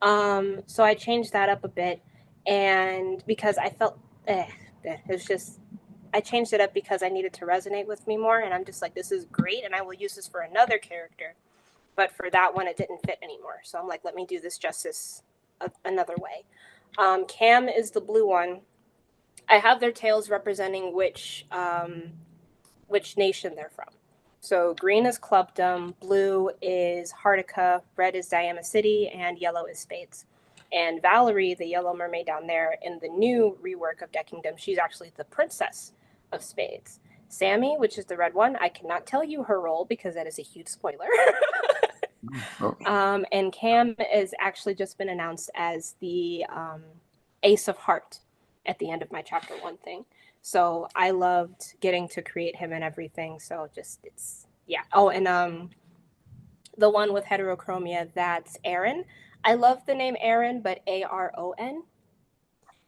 So I changed that up a bit, and because I felt it was just, I changed it up because I needed to resonate with me more, and I'm just like, this is great, and I will use this for another character, but for that one, it didn't fit anymore. So I'm like, let me do this justice another way. Cam is the blue one. I have their tails representing which nation they're from. So green is Clubdom, blue is Hardica, red is Diama City, and yellow is Spades. And Valerie, the yellow mermaid down there, in the new rework of DecKingdom, she's actually the princess of Spades. Sammy, which is the red one, I cannot tell you her role because that is a huge spoiler. And Cam has actually just been announced as the Ace of Heart at the end of my chapter 1 thing. So I loved getting to create him and everything. So it's yeah. Oh, and the one with heterochromia, that's Aaron. I love the name Aaron, but Aron.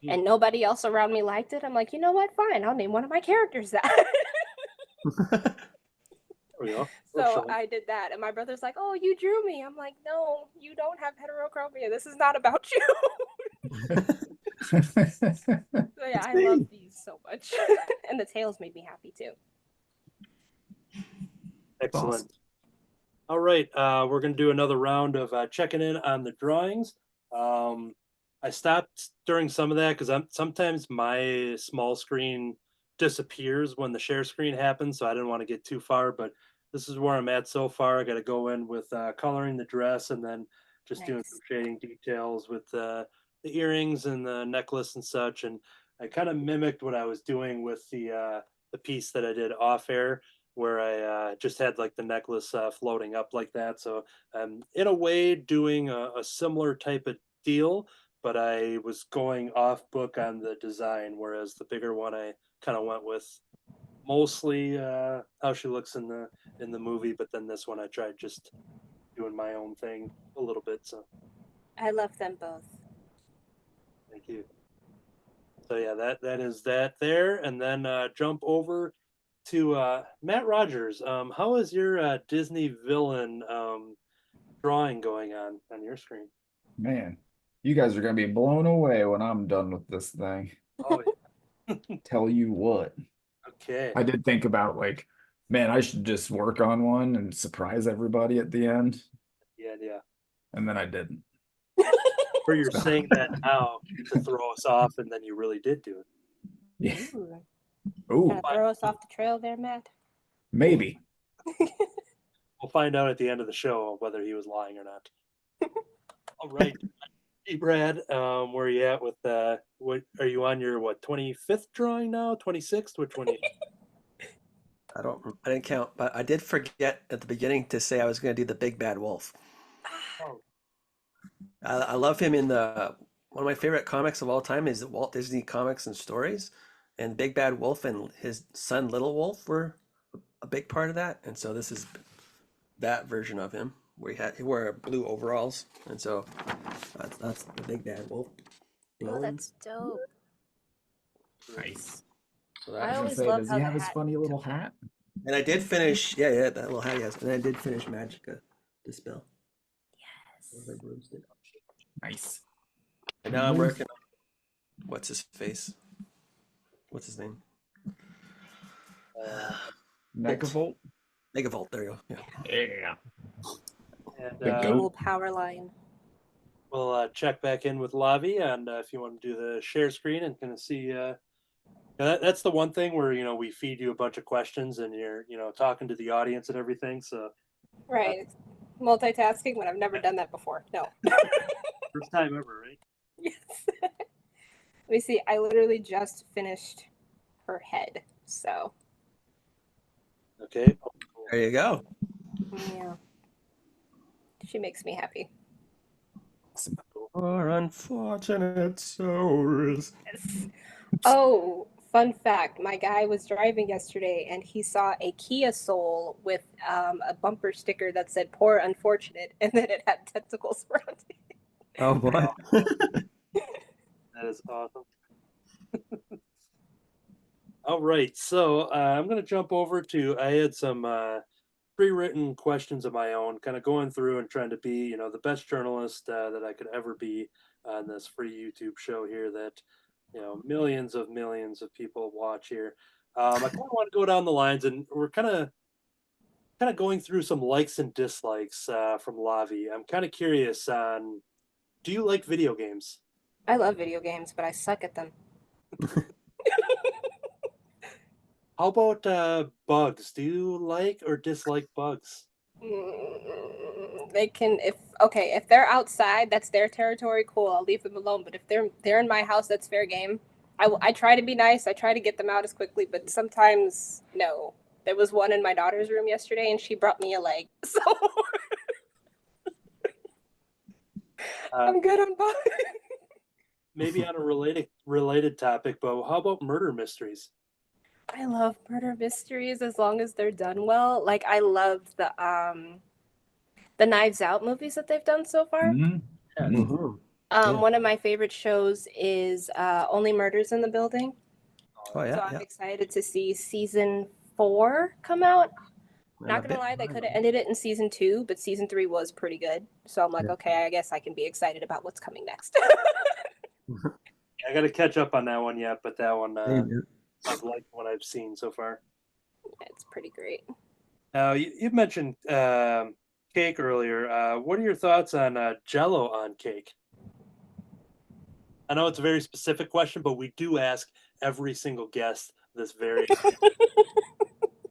And nobody else around me liked it. I'm like, you know what? Fine, I'll name one of my characters that. There we go. So I did that, and my brother's like, "Oh, you drew me." I'm like, "No, you don't have heterochromia. This is not about you." So yeah, I love these so much, and the tails made me happy too. Excellent. Awesome. All right, we're going to do another round of checking in on the drawings. I stopped during some of that because sometimes my small screen disappears when the share screen happens, so I didn't want to get too far, but this is where I'm at so far. I got to go in with coloring the dress and then just doing some shading details with the earrings and the necklace and such. And I kind of mimicked what I was doing with the piece that I did off air, where I just had like the necklace floating up like that. So I'm in a way doing a similar type of deal, but I was going off book on the design, whereas the bigger one I kind of went with mostly how she looks in the movie, but then this one I tried just doing my own thing a little bit. So I love them both. thank you. So yeah, that is that there, and then jump over to Matt Rodgers. How is your Disney villain drawing going on your screen? Man, you guys are gonna be blown away when I'm done with this thing. Oh, Tell you what. okay. I did think about like, man, I should just work on one and surprise everybody at the end. Yeah. And then I didn't. Or you're saying that now to throw us off, and then you really did do it. Yeah. Ooh. Ooh, Gonna throw us off the trail there, Matt? maybe. We'll find out at the end of the show whether he was lying or not. All right. Hey, Brad, where are you at with what are you on your 25th drawing now? 26th? Which one? I didn't count, but I did forget at the beginning to say I was going to do the Big Bad Wolf. Oh, I love him in the one of my favorite comics of all time is the Walt Disney Comics and Stories, and Big Bad Wolf and his son Little Wolf were a big part of that, and so this is that version of him where he wore blue overalls, and so that's the Big Bad Wolf. Oh, that's dope. Nice. So I that, I was always gonna say, love does how he the have his hat- funny little hat? and I did finish, yeah, that little hat he has, and I did finish Magica Dispel. Yes. Nice. And now I'm working on what's his face? What's his name? Megavolt? Megavolt. There you go. Yeah. Yeah. and The Evil goat. power line. we'll check back in with Lavi, and if you want to do the share screen and kind of see. That's the one thing where we feed you a bunch of questions and you're talking to the audience and everything. So Right. Multitasking when I've never done that before. No. first time ever, right? Yes. Let me see. I literally just finished her head. So, Okay. There you go. yeah. She makes me happy. Our unfortunate souls. Yes. Oh, fun fact. My guy was driving yesterday and he saw a Kia Soul with a bumper sticker that said "Poor Unfortunate" and then it had tentacles around it. Oh boy. That is awesome. All right, so I'm going to jump over to. I had some pre-written questions of my own, kind of going through and trying to be, the best journalist that I could ever be on this free YouTube show here that, millions of people watch here. I kind of want to go down the lines, and we're kind of going through some likes and dislikes from Lavi. I'm kind of curious on, do you like video games? I love video games, but I suck at them. How about bugs? Do you like or dislike bugs? They can if they're outside, that's their territory. Cool, I'll leave them alone. But if they're in my house, that's fair game. I try to be nice. I try to get them out as quickly, but sometimes no. There was one in my daughter's room yesterday, and she brought me a leg. So I'm good on bugs. Maybe on a related topic, but how about murder mysteries? I love murder mysteries as long as they're done well. Like I love the Knives Out movies that they've done so far. Mhm. Mhm. Yeah. One of my favorite shows is Only Murders in the Building. Oh yeah. So I'm Yeah. excited to see season 4 come out. I'm Not a gonna bit lie, they could have behind. ended it in season 2, but season 3 was pretty good. So I'm like, Yeah. okay, I guess I can be excited about what's coming next. I got to catch up on that one yet, but that one Same, I've liked what I've seen so far. It's pretty great. Now you mentioned cake earlier. What are your thoughts on Jello on cake? I know it's a very specific question, but we do ask every single guest this very.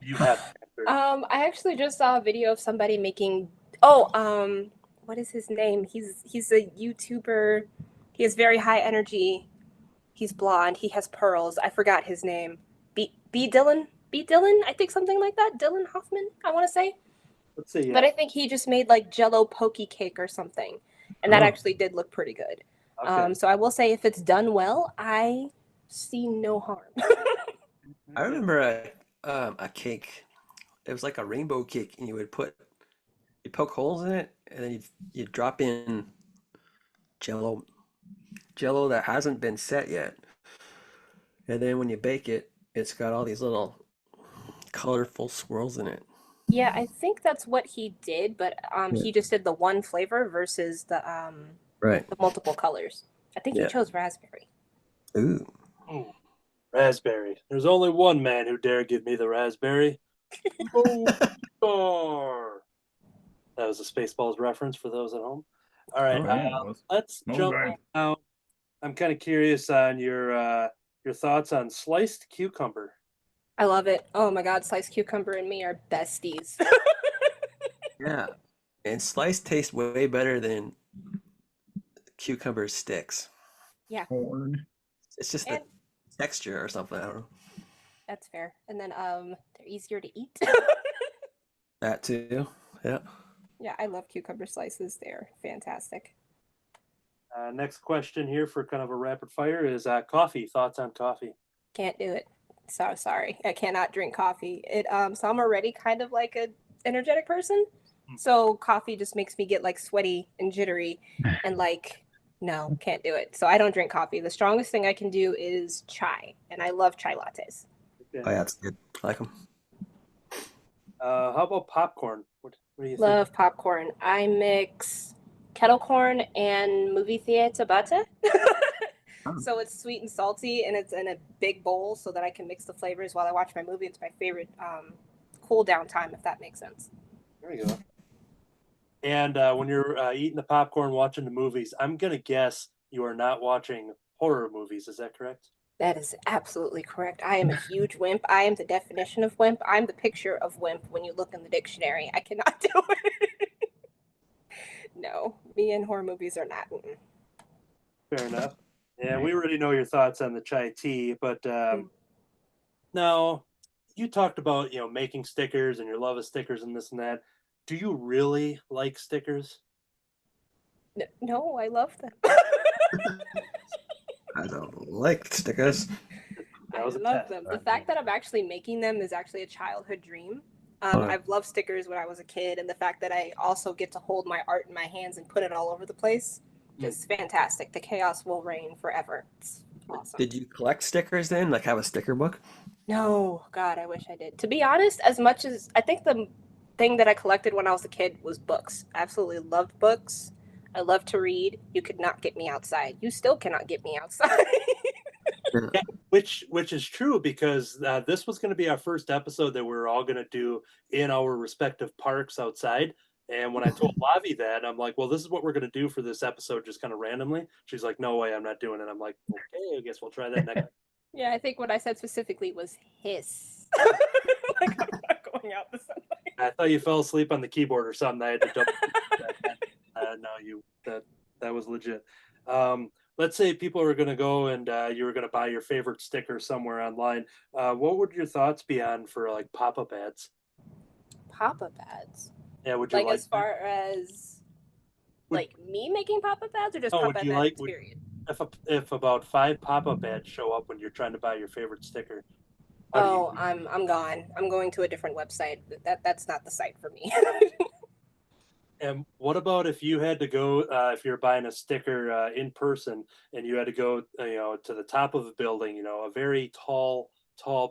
You have to answer. I actually just saw a video of somebody making what is his name? He's a YouTuber. He has very high energy. He's blonde. He has pearls. I forgot his name. B Dylan? B Dylan? I think something like that. Dylan Hoffman, I want to say. Let's see. But I think he just made like Jello pokey cake or something, and that Oh. actually did look pretty good. Okay. So I will say, if it's done well, I see no harm. I remember a cake. It was like a rainbow cake, and you poke holes in it, and then you drop in Jello that hasn't been set yet, And then when you bake it, it's got all these little colorful swirls in it. Yeah, I think that's what he did, but Yeah. he just did the one flavor versus Right. the multiple colors. I think he Yeah. chose raspberry. Ooh. Ooh, raspberry. There's only one man who dare give me the raspberry. Star. That was a Spaceballs reference for those at home. All right, Oh, let's no jump way. now. I'm kind of curious on your thoughts on sliced cucumber. I love it. Oh my God, sliced cucumber and me are besties. Yeah. And sliced tastes way better than cucumber sticks. Yeah, Corn. It's just and the texture or something. I don't know. that's fair. And then they're easier to eat. That too. Yeah. Yeah, I love cucumber slices. They're fantastic. Next question here for kind of a rapid fire is coffee. Thoughts on coffee? Can't do it. So sorry. I cannot drink coffee. So I'm already kind of like a energetic person. So coffee just makes me get like sweaty and jittery and like no, can't do it. So I don't drink coffee. The strongest thing I can do is chai, and I love chai lattes. Okay. Oh yeah, it's good. I like them. How about popcorn? What do you think? Love popcorn. I mix kettle corn and movie theater butter. So it's sweet and salty, and it's in a big bowl so that I can mix the flavors while I watch my movie. It's my favorite cool down time, if that makes sense. There you go. And when you're eating the popcorn, watching the movies, I'm gonna guess you are not watching horror movies. Is that correct? That is absolutely correct. I am a huge wimp. I am the definition of wimp. I'm the picture of wimp when you look in the dictionary. I cannot do it. No, me and horror movies are not. Fair enough. Yeah, we already know your thoughts on the chai tea, but no, you talked about making stickers and your love of stickers and this and that. Do you really like stickers? No, I love them. I don't like stickers. I That was a love test. them. The fact that I'm actually making them is actually a childhood dream. Wow. I've loved stickers when I was a kid, and the fact that I also get to hold my art in my hands and put it all over the place, just fantastic. The chaos will reign forever. It's awesome. Did you collect stickers then? Like have a sticker book? No, God, I wish I did. To be honest, as much as I think the thing that I collected when I was a kid was books. I absolutely loved books. I love to read. You could not get me outside. You still cannot get me outside. Yeah, which is true because this was going to be our first episode that we were all going to do in our respective parks outside. And when I told Lavi that, I'm like, well, this is what we're going to do for this episode, just kind of randomly. She's like, no way, I'm not doing it. I'm like, okay, I guess we'll try that next. Yeah, I think what I said specifically was hiss. Like, I'm not going out the sunlight. I thought you fell asleep on the keyboard or something. I had to double that. No, that was legit. Let's say people are going to go and you were going to buy your favorite sticker somewhere online. What would your thoughts be on for like pop-up ads? Pop-up ads? Yeah, would you like like as far as like me making pop-up ads or just No, would pop-up you ads like- period? if about 5 pop-up ads show up when you're trying to buy your favorite sticker? Oh, I'm gone. I'm going to a different website. That's not the site for me. And what about if you had to go, if you're buying a sticker in person and you had to go, to the top of a building, a very tall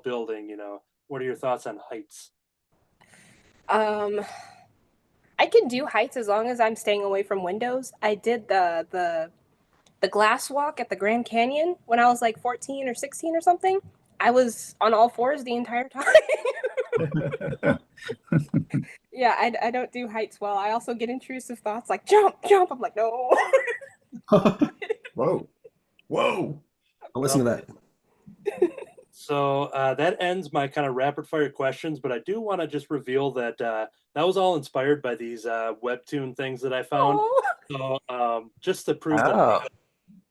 building, what are your thoughts on heights? I can do heights as long as I'm staying away from windows. I did the glass walk at the Grand Canyon when I was like 14 or 16 or something. I was on all fours the entire time. Yeah, I don't do heights well. I also get intrusive thoughts like jump. I'm like, no. Whoa. Whoa. I'll listen to that. So that ends my kind of rapid fire questions, but I do want to just reveal that that was all inspired by these webtoon things that I found. Oh. So just to prove that Oh. I'm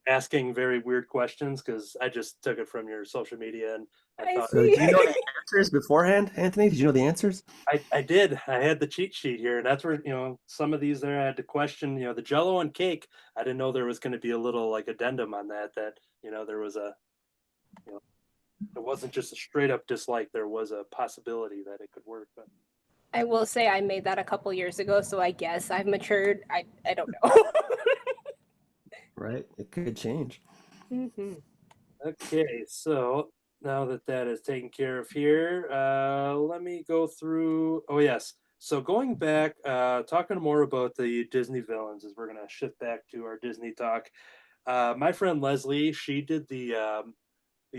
asking very weird questions, because I just took it from your social media and I thought, So did you know the answers beforehand, Anthony? Did you know the answers? I did. I had the cheat sheet here, and that's where some of these there I had to question. The Jello and cake. I didn't know there was going to be a little like addendum on that. That there was a, it wasn't just a straight up dislike. There was a possibility that it could work. But I will say I made that a couple years ago, so I guess I've matured. I don't know. Right. It could change. Mm-hmm. Okay, so now that that is taken care of here, let me go through. Oh, yes. So going back, talking more about the Disney villains, as we're going to shift back to our Disney talk. My friend Leslie, she did the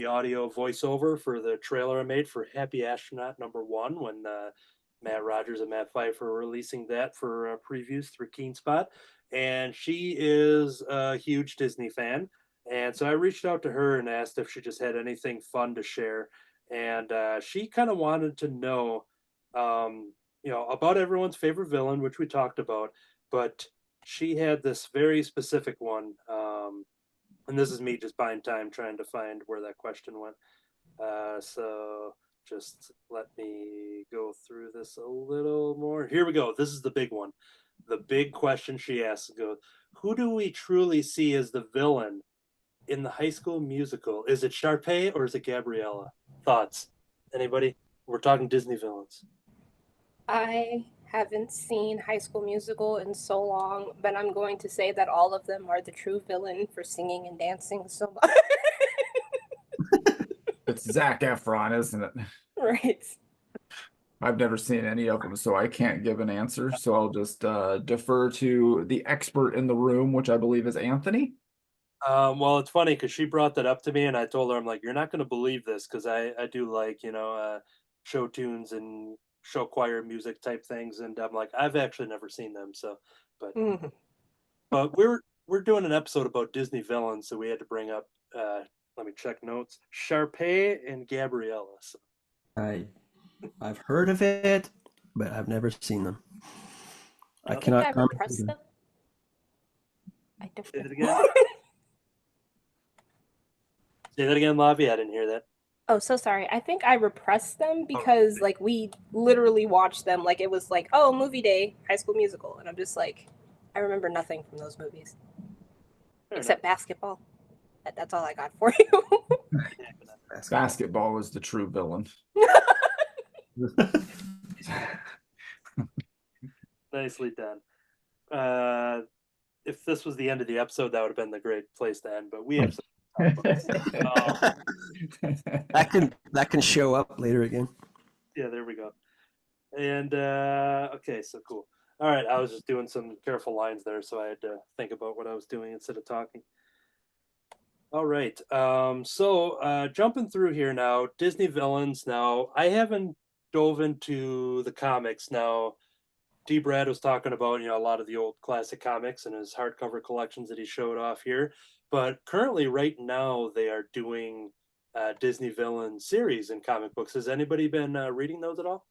audio voiceover for the trailer I made for Happy Astronaut #1 when Matt Rodgers and Matt Pfeiffer were releasing that for previews through KeenSpot. And she is a huge Disney fan. And so I reached out to her and asked if she just had anything fun to share. And she kind of wanted to know, about everyone's favorite villain, which we talked about. But she had this very specific one. And this is me just buying time trying to find where that question went. So just let me go through this a little more. Here we go. This is the big one. The big question she asks goes, who do we truly see as the villain in the High School Musical? Is it Sharpay or is it Gabriella? Thoughts? Anybody? We're talking Disney villains. I haven't seen High School Musical in so long, but I'm going to say that all of them are the true villain for singing and dancing so much. It's Zac Efron, isn't it? Right. I've never seen any of them, so I can't give an answer. So I'll just defer to the expert in the room, which I believe is Anthony. Well, it's funny because she brought that up to me, and I told her, I'm like, you're not going to believe this because I do like, show tunes and show choir music type things, and I'm like, I've actually never seen them. So, but Mhm. but we're doing an episode about Disney villains, so we had to bring up. Let me check notes. Sharpay and Gabriella. So, I've heard of it, but I've never seen them. I I think cannot I comment. repressed them. I don't say that know. again. Say that again, Lavi. I didn't hear that. Oh, so sorry. I think I repressed them because like we literally watched them like it was like, oh, movie day, High School Musical, and I'm just like, I remember nothing from those movies Fair except basketball. That's all I got for you. enough. Basketball is the true villain. Nicely done. If this was the end of the episode, that would have been the great place to end. But we have some. That can show up later again. Yeah, there we go. And okay, so cool. All right, I was just doing some careful lines there, so I had to think about what I was doing instead of talking. All right, so jumping through here now, Disney villains. Now, I haven't dove into the comics. Now, D. Brad was talking about a lot of the old classic comics and his hardcover collections that he showed off here. But currently, right now, they are doing Disney villain series in comic books. Has anybody been reading those at all?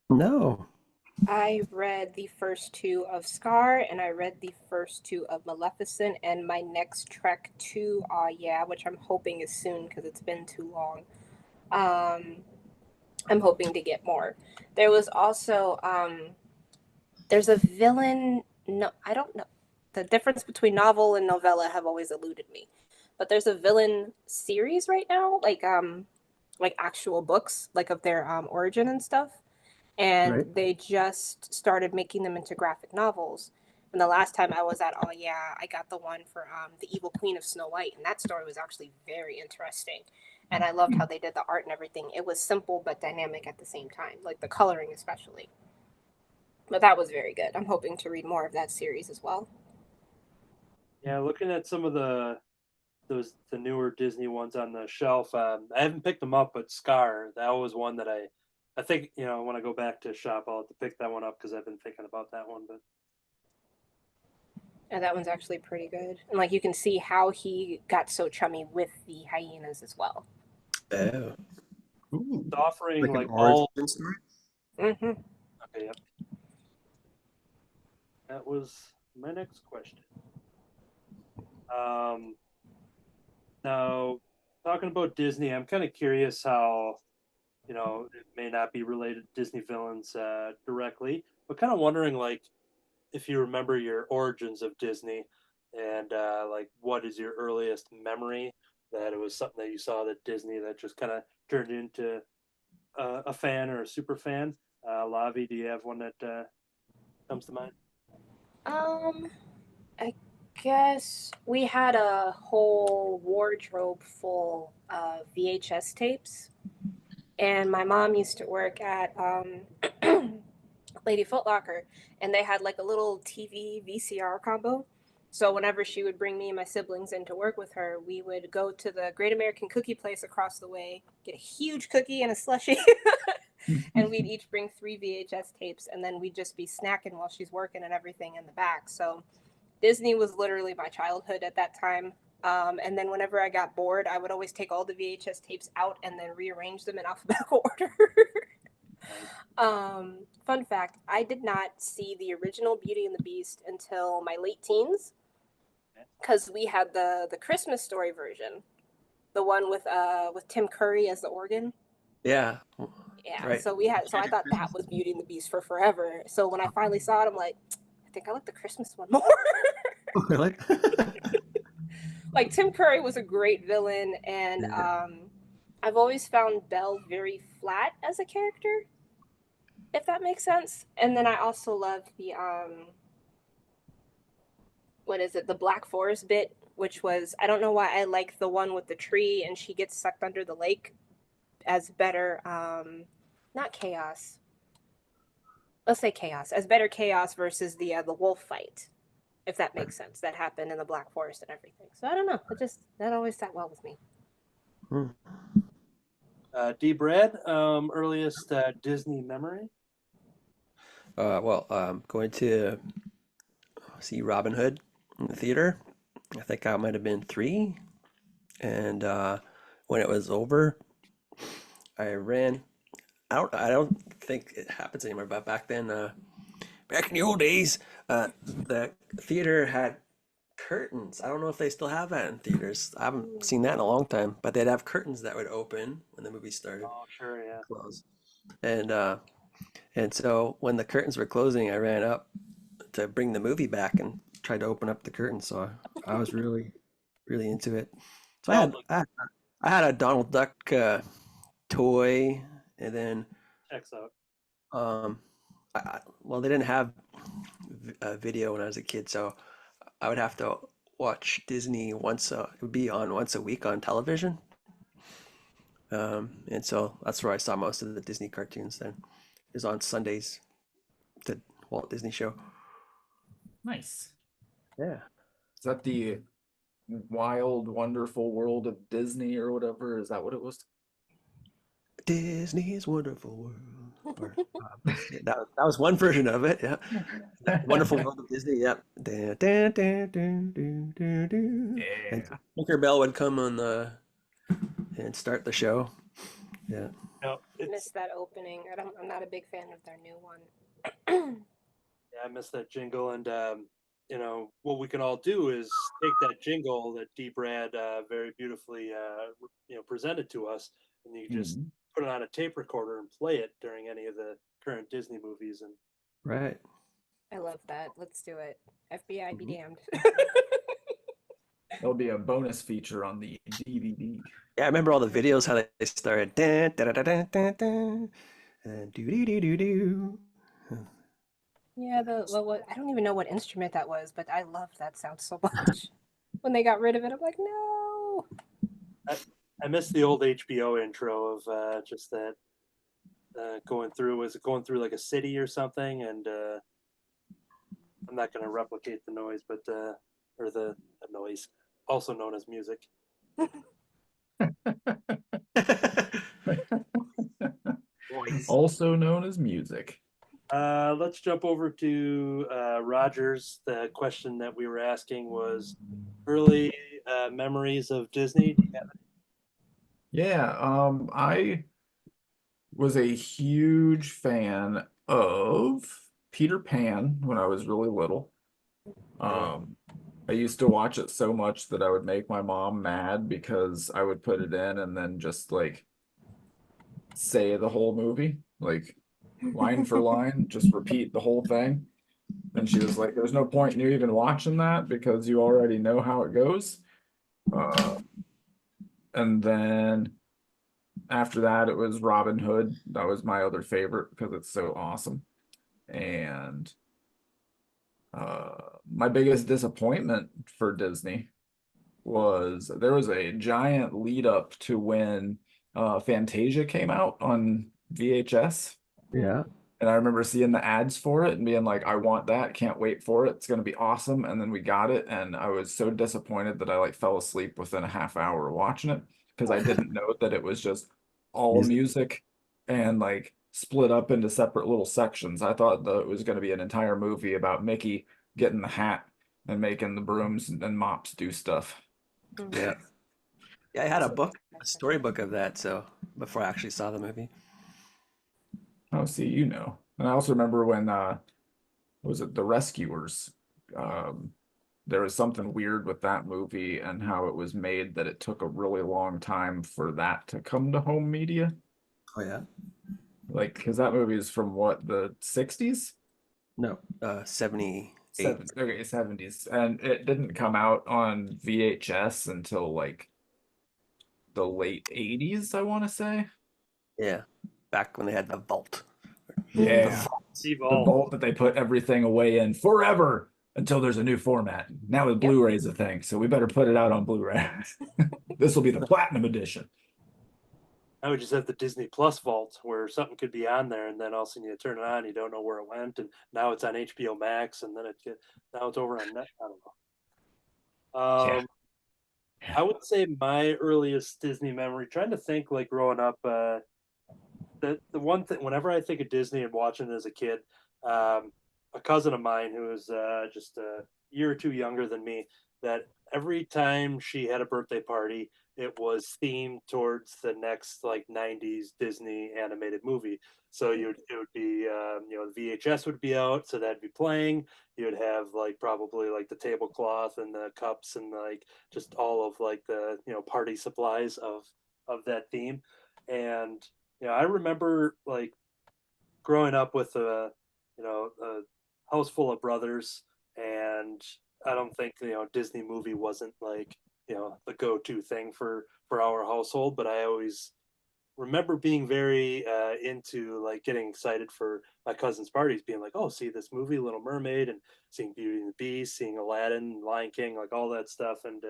No. I read the first two of Scar, and I read the first two of Maleficent, and my next trek to yeah, which I'm hoping is soon because it's been too long. I'm hoping to get more. There was also there's a villain. No, I don't know. The difference between novel and novella have always eluded me. But there's a villain series right now, like actual books, like of their origin and stuff. And Right. they just started making them into graphic novels. And the last time I was at Oh Yeah, I got the one for the Evil Queen of Snow White, and that story was actually very interesting. And I loved how they did the art and everything. It was simple but dynamic at the same time, like the coloring especially. But that was very good. I'm hoping to read more of that series as well. Yeah, looking at some of the newer Disney ones on the shelf. I haven't picked them up, but Scar, that was one that I think when I go back to shop, I'll have to pick that one up because I've been thinking about that one. But And that one's actually pretty good. And like you can see how he got so chummy with the hyenas as well. Oh. it's offering Like an all. origin story? Mm-hmm. Okay, yep. That was my next question. Now talking about Disney, I'm kind of curious how it may not be related to Disney villains directly, but kind of wondering like if you remember your origins of Disney and like what is your earliest memory that it was something that you saw that Disney that just kind of turned into a fan or a super fan. Lavi, do you have one that comes to mind? I guess we had a whole wardrobe full VHS tapes. And my mom used to work at Lady Foot Locker, and they had like a little TV VCR combo. So whenever she would bring me and my siblings in to work with her, we would go to the Great American Cookie Place across the way, get a huge cookie and a slushie, and we'd each bring 3 VHS tapes, and then we'd just be snacking while she's working and everything in the back. So Disney was literally my childhood at that time. And then whenever I got bored, I would always take all the VHS tapes out and then rearrange them in alphabetical order. Fun fact, I did not see the original Beauty and the Beast until my late teens, because we had the Christmas Story version, the one with Tim Curry as the organ. Yeah. Yeah, Right. so I thought that was Beauty and the Beast for forever. So when I finally saw it, I'm like, I think I like the Christmas one more. Really? Like, Tim Curry was a great villain, and I've always found Belle very flat as a character, if that makes sense. And then I also love the what is it, the Black Forest bit, which was, I don't know why I like the one with the tree and she gets sucked under the lake as better, not chaos. Let's say chaos, as better chaos versus the wolf fight, if that makes sense. That happened in the Black Forest and everything. So I don't know. That always sat well with me. D. Brad, earliest Disney memory? Going to see Robin Hood in the theater. I think I might have been 3. And when it was over, I ran out. I don't think it happens anymore, but back then, back in the old days, the theater had curtains. I don't know if they still have that in theaters. I haven't seen that in a long time, but they'd have curtains that would open when the movie started. Oh, sure, yeah. Close. And so when the curtains were closing, I ran up to bring the movie back and tried to open up the curtains. So I was really, really into it. So I had a Donald Duck toy, and then Checks out. well, they didn't have a video when I was a kid, so I would have to watch Disney it would be on once a week on television. And so that's where I saw most of the Disney cartoons then. It was on Sundays, the Walt Disney show. Nice. Yeah. Is that the Wild Wonderful World of Disney or whatever? Is that what it was? Disney's Wonderful World. Or, that was one version of it, yeah. Wonderful World of Disney, yeah. And Tinkerbell would come on and start the show. Yeah. No, Missed that opening. I'm not a big fan of their new one. yeah, I missed that jingle, and what we can all do is take that jingle that D. Brad very beautifully presented to us, and you just put it on a tape recorder and play it during any of the current Disney movies. And Right. I love that. Let's do it. FBI be damned. There'll be a bonus feature on the DVD. Yeah, I remember all the videos how they started. Da, da, da, da, da, da, da, and do do do do do. Yeah, I don't even know what instrument that was, but I loved that sound so much. When they got rid of it, I'm like, no. I missed the old HBO intro of just that going through. Was it going through like a city or something? And I'm not going to replicate the noise, but or the noise, also known as music. Also known as music. Let's jump over to Rodgers. The question that we were asking was early memories of Disney. Do you have any? Yeah, I was a huge fan of Peter Pan when I was really little. I used to watch it so much that I would make my mom mad because I would put it in and then just like say the whole movie, like line for line, just repeat the whole thing. And she was like, there's no point in you even watching that because you already know how it goes. And then after that, it was Robin Hood. That was my other favorite because it's so awesome. And my biggest disappointment for Disney was there was a giant lead up to when Fantasia came out on VHS. Yeah. And I remember seeing the ads for it and being like, I want that, can't wait for it. It's gonna be awesome. And then we got it, and I was so disappointed that I like fell asleep within a half hour watching it because I didn't know that it was just all music and like split up into separate little sections. I thought that it was gonna be an entire movie about Mickey getting the hat and making the brooms and mops do stuff. Yeah. Yeah, I had a storybook of that, so before I actually saw the movie. Oh, see, you know. And I also remember when was it The Rescuers? Um, there was something weird with that movie and how it was made that it took a really long time for that to come to home media. Oh yeah. Like, because that movie is from what, the 60s? No, 78. Okay, 70s. And it didn't come out on VHS until like the late 80s, I want to say. Yeah. Back when they had the vault. Yeah. See, The vault that they put everything away in forever until there's a new format. Now the Blu-ray's a thing, so we better put it out on Blu-ray. This will be the platinum edition. I would just have the Disney Plus vault where something could be on there, and then all of a sudden you turn it on, you don't know where it went, and now it's on HBO Max, and then now it's over on net. I don't know. I would say my earliest Disney memory, trying to think like growing up, the one thing whenever I think of Disney and watching it as a kid, a cousin of mine who was just a year or two younger than me, that every time she had a birthday party, it was themed towards the next like 90s Disney animated movie. So it would be the VHS would be out, so that'd be playing. You would have like probably like the tablecloth and the cups and like just all of like the party supplies of that theme. And I remember like growing up with a house full of brothers, and I don't think Disney movie wasn't like the go-to thing for our household, but I always remember being very into like getting excited for my cousins' parties, being like, oh, see this movie Little Mermaid, and seeing Beauty and the Beast, seeing Aladdin, Lion King, like all that stuff. And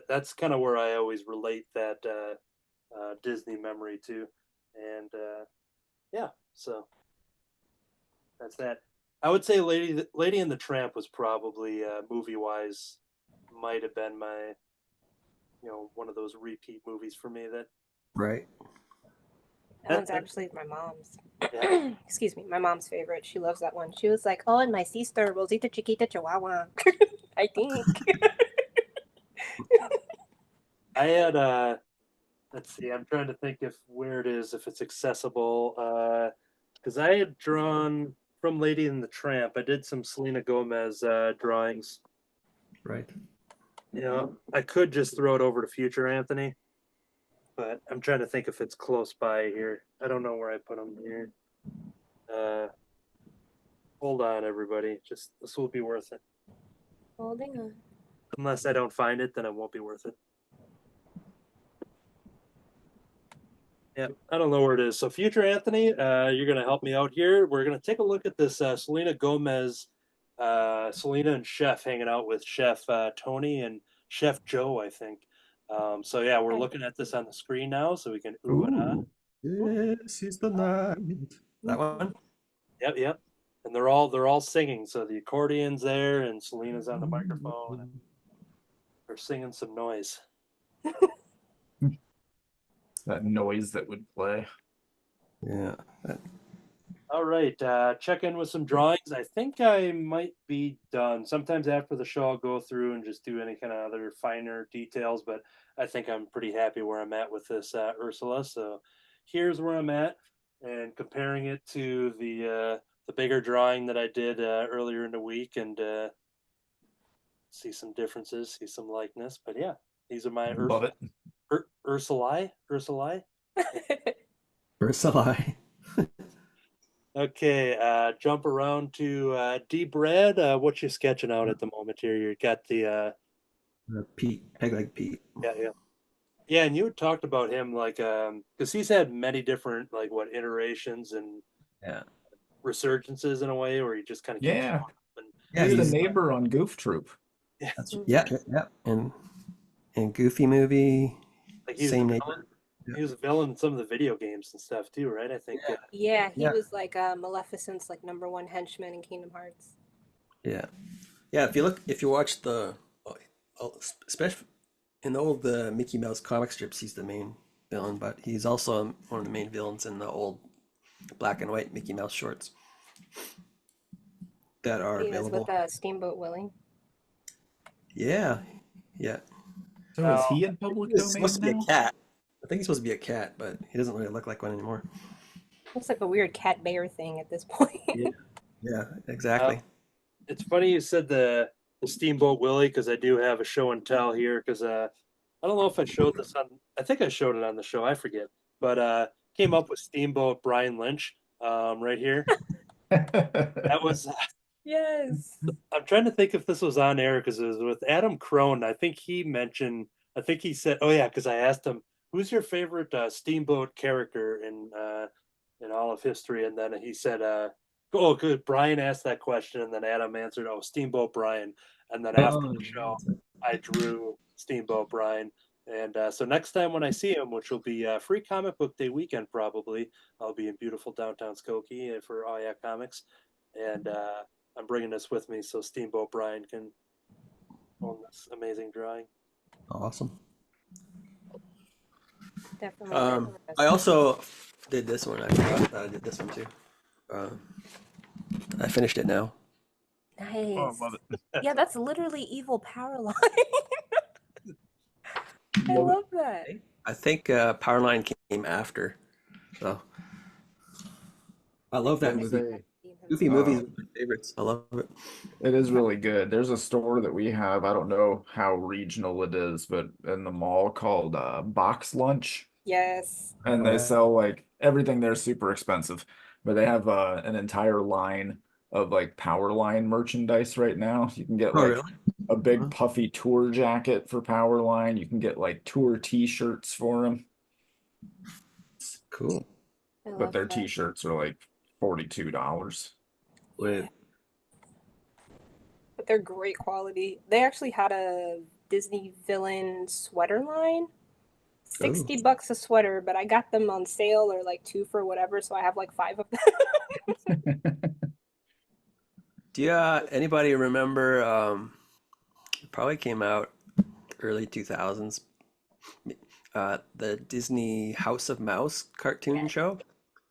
that's kind of where I always relate that Disney memory to. And so that's that. I would say Lady and the Tramp was probably movie wise might have been my one of those repeat movies for me that Right. That one's actually my mom's. Yeah. Excuse me, my mom's favorite. She loves that one. She was like, "Oh, and my sister Rosita Chiquita Chihuahua." I think. I had let's see, I'm trying to think where it is, if it's accessible. Because I had drawn from Lady and the Tramp. I did some Selena Gomez drawings. Right. I could just throw it over to Future Anthony, but I'm trying to think if it's close by here. I don't know where I put them here. Hold on, everybody. This will be worth it. Holding on. Unless I don't find it, then it won't be worth it. Yeah, I don't know where it is. So, Future Anthony, you're going to help me out here. We're going to take a look at this Selena Gomez, Selena and Chef hanging out with Chef Tony and Chef Joe, I think. So, yeah, we're looking at this on the screen now, so we can ooh and ah. This is the night. That one? Yep. And they're all singing. So the accordion's there, and Selena's on the microphone. And they're singing some noise. That noise that would play. Yeah. All right. Check in with some drawings. I think I might be done. Sometimes after the show, I'll go through and just do any kind of other finer details, but I think I'm pretty happy where I'm at with this Ursula. So here's where I'm at, and comparing it to the bigger drawing that I did earlier in the week, and see some differences, see some likeness. But yeah, these are my Love it. Ursulae. Ursulae. Okay, jump around to D. Brad. What you sketching out at the moment here? You got the Pete, Peg Leg Pete. Yeah, and you had talked about him like because he's had many different like iterations and resurgences in a way, where he just kind of Yeah. and He's the neighbor on Goof Troop. Yeah. And and Goofy movie. Like he was Same a name. villain. He was a villain in some of the video games and stuff too, right? I think. Yeah, he Yeah. was like Maleficent's like #1 henchman in Kingdom Hearts. Yeah. Yeah, if you watch especially in the old Mickey Mouse comic strips, he's the main villain, but he's also one of the main villains in the old black and white Mickey Mouse shorts that are He is available. with Steamboat Willie. Yeah, yeah. So is he in public He's domain supposed to be a now? cat. I think he's supposed to be a cat, but he doesn't really look like one anymore. Looks like a weird cat bear thing at this point. Yeah. Yeah, exactly. It's funny you said the Steamboat Willie because I do have a show and tell here because I don't know if I showed this on. I think I showed it on the show. I forget, but came up with Steamboat Brian Lynch right here. That was. Yes. I'm trying to think if this was on air because it was with Adam Crone. I think he mentioned. I think he said, "Oh yeah," because I asked him, "Who's your favorite Steamboat character in all of history?" And then he said, "Oh, good." Brian asked that question, and then Adam answered, "Oh, Steamboat Brian." And then after the show, I drew Steamboat Brian. And so next time when I see him, which will be free comic book day weekend probably, I'll be in beautiful downtown Skokie for Oh Yeah Comics, and I'm bringing this with me so Steamboat Brian can own this amazing drawing. Awesome. Definitely. I also did this one. I forgot that I did this one too. I finished it now. Nice. Oh, I love it. Yeah, that's literally evil power line. I Love it. love that. I think Powerline came after. So I love that It's movie. a- Goofy movie is one of my favorites. I love it. It is really good. There's a store that we have. I don't know how regional it is, but in the mall called Box Lunch, Yes. and they sell like everything there super expensive, but they have an entire line of like Powerline merchandise right now. You can get Oh, like really? a big Huh. puffy tour jacket for Powerline. You can get like tour t-shirts for them, Cool. I but love their that. t-shirts are like $42. Wait. But they're great quality. They actually had a Disney villain sweater line. 60 bucks a sweater, but I got them on sale or like 2 for whatever, so I have like 5 of them. Do you anybody remember it probably came out early 2000s, the Disney House of Mouse cartoon show?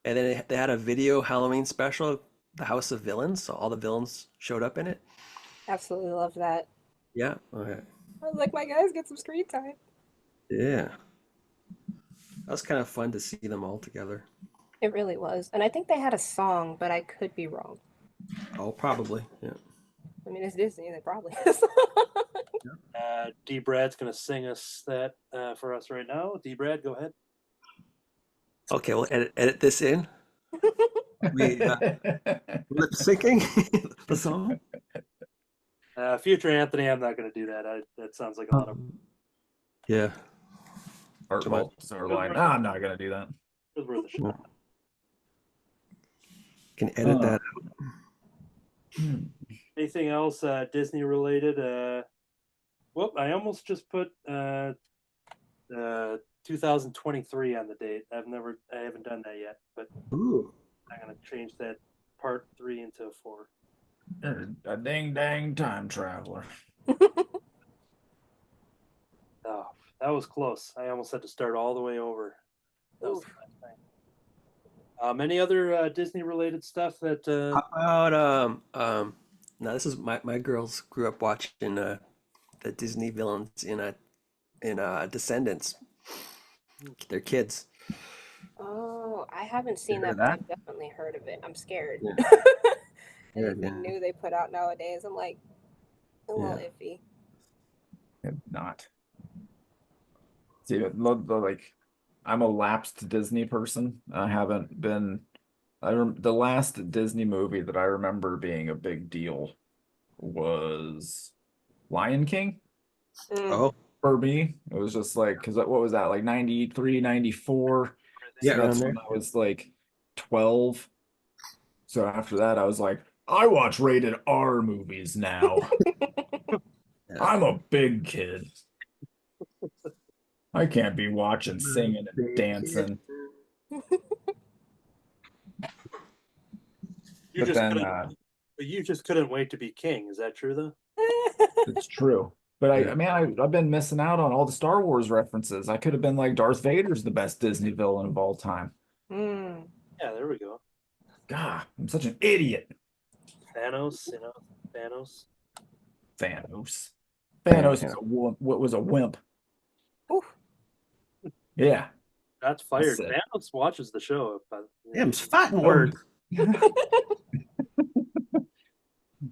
And then they had a video Halloween special, The House of Villains, so all the villains showed up in it. Absolutely love that. Yeah. Okay. I was like, my guys, get some screen time. Yeah. That was kind of fun to see them all together. It really was. And I think they had a song, but I could be wrong. Oh, probably. Yeah. I mean, it's Disney, they probably is. D. Brad's going to sing us that for us right now. D. Brad, go ahead. Okay, we'll edit this in. We lip syncing the song. Future Anthony, I'm not going to do that. That sounds like a lot of. Yeah. Art Come on. Vaults are like, "Nah, I'm not gonna do that." It was worth a shot. Can edit that. Anything else Disney related? Well, I almost just put 2023 on the date. I haven't done that yet, but Ooh. I'm gonna change that part 3 into 4. You're a ding dang time traveler. Oh, that was close. I almost had to start all the way over. That was Oof. the last thing. Any other Disney related stuff that? How about now this is my girls grew up watching the Disney villains in Descendants. They're kids. Oh, I haven't seen heard that, but that? I've definitely heard of it. I'm scared. Yeah. Anything Yeah. new they put out nowadays, I'm like a little iffy. Not. See, like, I'm a lapsed Disney person. I haven't been. The last Disney movie that I remember being a big deal was Lion King. Oh, For me, it was just like, because what was that, like 93, 94? yeah, So that's around there. when I was like 12. So after that, I was like, I watch rated R movies now. Yeah. I'm a big kid. I can't be watching singing and dancing. You But just then couldn't, you just couldn't wait to be king. Is that true though? it's true. But Yeah. I mean, I've been missing out on all the Star Wars references. I could have been like Darth Vader's the best Disney villain of all time. Mm. Yeah, there we go. God, I'm such an idiot. Thanos, Thanos. Thanos. Thanos is a what was a wimp. Oof. Yeah. That's fired. That's it. Thanos watches the show. Them's fighting Oh. words.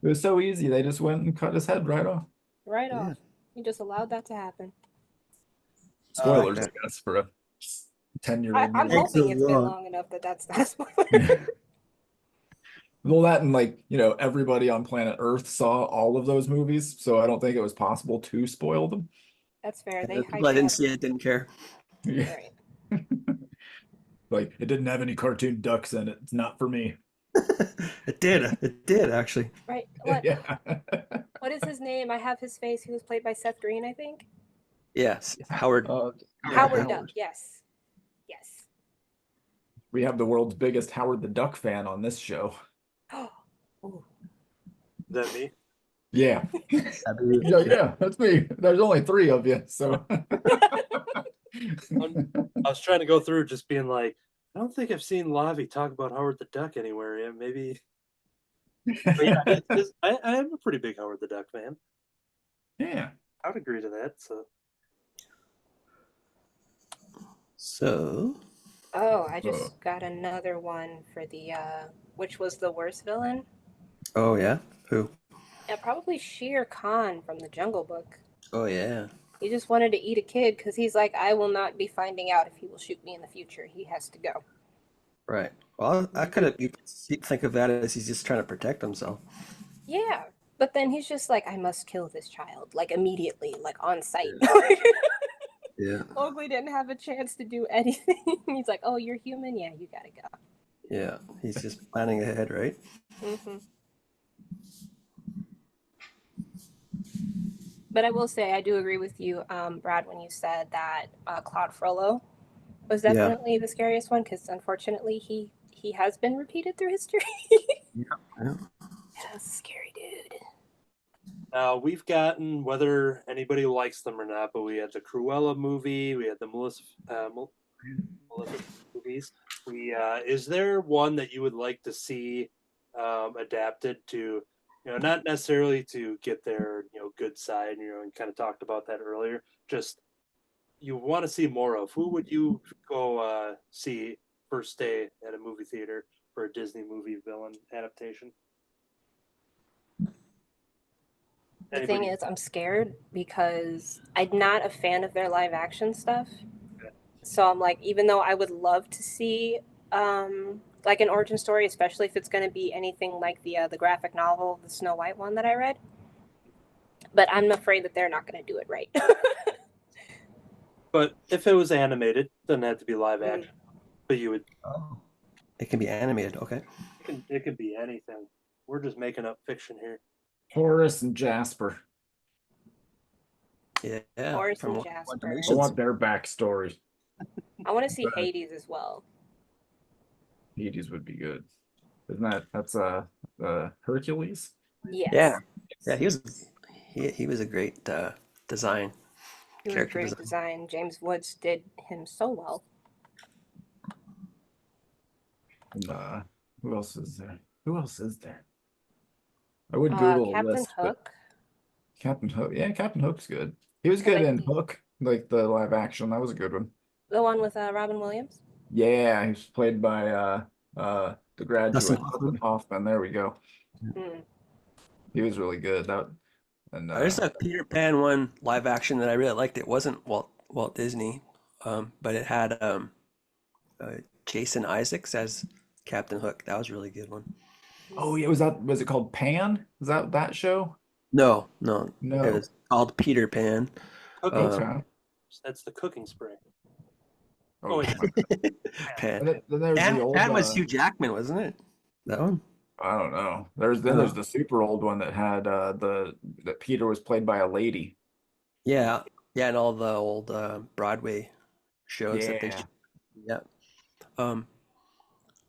It was so easy. They just went and cut his head right off. Right Yeah. off. You just allowed that to happen. Spoilers, that. I guess, for a 10-year-old I'm movie. hoping it's been long enough that that's not a spoiler. Well, that and everybody on planet Earth saw all of those movies, so I don't think it was possible to spoil them. That's fair. They The people I hyped didn't up. see it didn't care. Yeah. Right. Like it didn't have any cartoon ducks in it. It's not for me. It did. It did actually. Right. What? Yeah. What is his name? I have his face. He was played by Seth Green, I think. Yes, Howard. Howard Duck. Yes. Yes. We have the world's biggest Howard the Duck fan on this show. Ooh. Is that me? Yeah. Yeah, that's me. There's only 3 of you, so I was trying to go through just being like, I don't think I've seen Lavi talk about Howard the Duck anywhere. Yeah, maybe. But yeah, I am a pretty big Howard the Duck fan. yeah. I would agree to that. So Oh, I just got another one for the which was the worst villain? oh yeah. Who? Yeah, probably Shere Khan from the Jungle Book. Oh yeah. He just wanted to eat a kid because he's like, I will not be finding out if he will shoot me in the future. He has to go. Right. Well, I could have. You could think of that as he's just trying to protect himself. Yeah, but then he's just like, I must kill this child, like immediately, like on site. Yeah. Mowgli didn't have a chance to do anything. He's like, oh, you're human? Yeah, you gotta go. Yeah. He's just planning ahead, right? Mm-hmm. But I will say, I do agree with you, Brad, when you said that Claude Frollo was definitely the scariest one, because unfortunately he has been repeated through history. Yeah. Yeah, scary dude. Now we've gotten, whether anybody likes them or not, but we had the Cruella movie, we had the Melissa movies. Is there one that you would like to see adapted to, not necessarily to get their good side, and kind of talked about that earlier, just you want to see more of? Who would you go see first day at a movie theater for a Disney movie villain adaptation? The thing is, I'm scared because I'm not a fan of their live action stuff. Okay. So I'm like, even though I would love to see like an origin story, especially if it's going to be anything like the graphic novel, the Snow White one that I read, but I'm afraid that they're not going to do it right. But if it was animated, it doesn't have to be live action. But you would. Oh. It can be animated. Okay. It could be anything. We're just making up fiction here. Horace and Jasper. Yeah. Horace from and One Jasper. I Dimensions. want their backstory. I want to see Hades as well. Hades would be good. Isn't that's Hercules? Yes. Yeah. Yeah. He was a great design. He was Character great design. James Woods did him so well. And, who else is there? Who else is there? I would Google a Captain list, but Hook. Captain Hook. Yeah, Captain Hook's good. He was good in Hook, like the live action. That was a good one. The one with Robin Williams. Yeah, he was played by the graduate Dustin Dustin Hoffman. There we go. Mm. He was really good. There's a Peter Pan one live action that I really liked. It wasn't Walt Disney, but it had Jason Isaacs as Captain Hook. That was a really good one. Oh yeah, was it called Pan? Was that show? No. No. It was called Peter Pan. Okay. That's the cooking spray. Oh, wait. Pan. Then there's Pan, the old. Pan was Hugh Jackman, wasn't it? That one? I don't know. There's the super old one that had that Peter was played by a lady. Yeah. Yeah, and all the old Broadway shows that they Yeah. yeah. Um,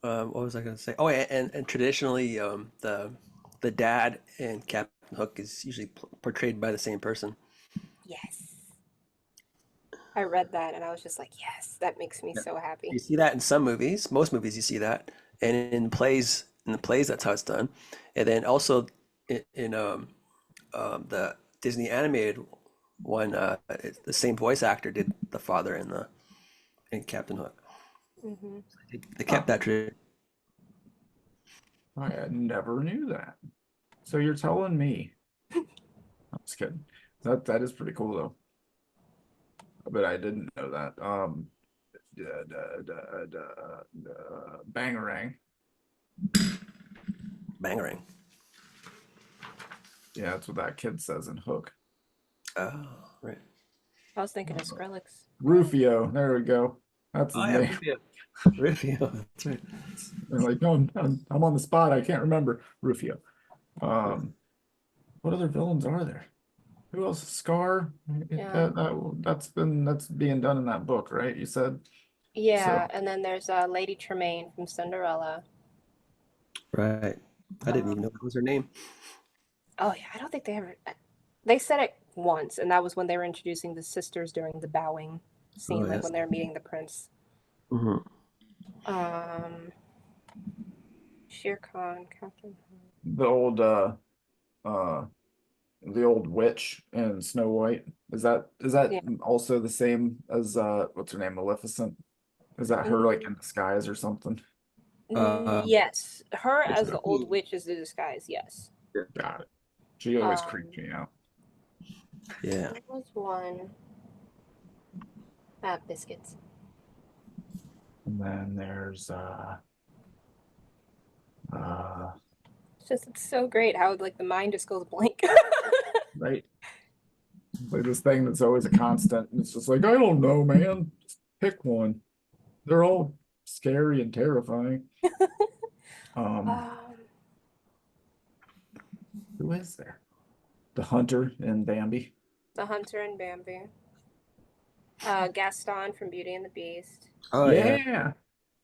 what was I going to say? Oh, yeah, and traditionally, the dad in Captain Hook is usually portrayed by the same person. Yes. I read that and I was just like, yes, that makes me Yeah. so You happy. see that in some movies, most movies you see that, and in the plays that's how it's done, and then also in the Disney animated one, the same voice actor did the father in Captain Hook. Hmm. They Huh. kept that tradition. I never knew that. So you're telling me. I'm just kidding. That is pretty cool though. But I didn't know that. Bangarang. Bangarang. Yeah, that's what that kid says in Hook. Oh, right. I was thinking of Skrillex. Rufio. There we go. That's his Oh yeah, name. Rufio. Rufio. That's right. They're like, no, I'm on the spot. I can't remember. Rufio. Um, what other villains are there? Who else? Scar. Yeah. That's being done in that book, right? You said so. Yeah, and then there's Lady Tremaine from Cinderella. Right. I didn't even know that was her name. Oh yeah, I don't think they ever. They said it once, and that was when they were introducing the sisters during the bowing Oh scene, like yes. when they were meeting the prince. Hmm. Um, Shere Khan, Captain. The old uh the old witch in Snow White. Is that Yeah. also the same as what's her name, Maleficent? Is that her like Mm, in disguise or something? yes, her It's as the old witch is the disguise. Yes. Got it. She always creeped Um, me out. yeah. there was one. Biscuits. And then there's uh It's so great how like the mind just goes blank. right, like this thing that's always a constant. And it's just like, I don't know, man. Just pick one. They're all scary and terrifying. Um, um, who is there? The hunter in Bambi. the Hunter and Bambi. Gaston from Beauty and the Beast. Oh yeah. Yeah,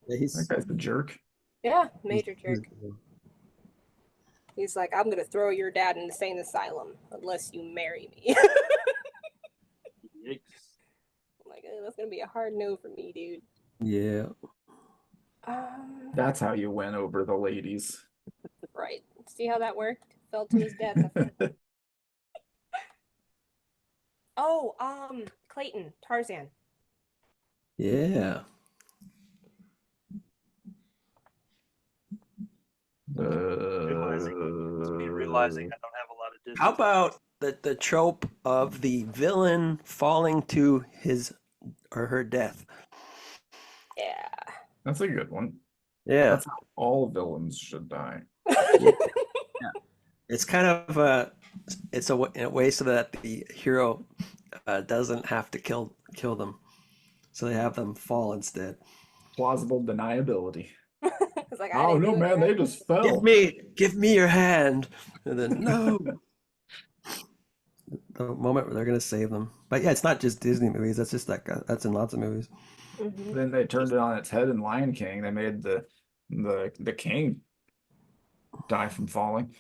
Yeah, that guy's a jerk. Yeah, he's, major he's jerk. He's like, I'm gonna throw your dad in the insane asylum unless you marry me. Yikes. I'm like, that's gonna be a hard no for me, dude. yeah. That's how you win over the ladies. Right. See how that worked? Fell to his death. Oh, Clayton, Tarzan. Yeah. Realizing I don't have a lot of Disney. How about the trope of the villain falling to his or her death? Yeah. That's a good one. Yeah. That's how all villains should die. Yeah. It's kind of it's in a way so that the hero doesn't have to kill them, so they have them fall instead. Plausible deniability. It's like I Oh didn't no, do it, man, they right? just fell. Give me your hand, and then no. The moment where they're gonna save them. But yeah, it's not just Disney movies. That's just like that's in lots of movies. Mm-hmm. Then they turned it on its head in Lion King. They made the king die from falling.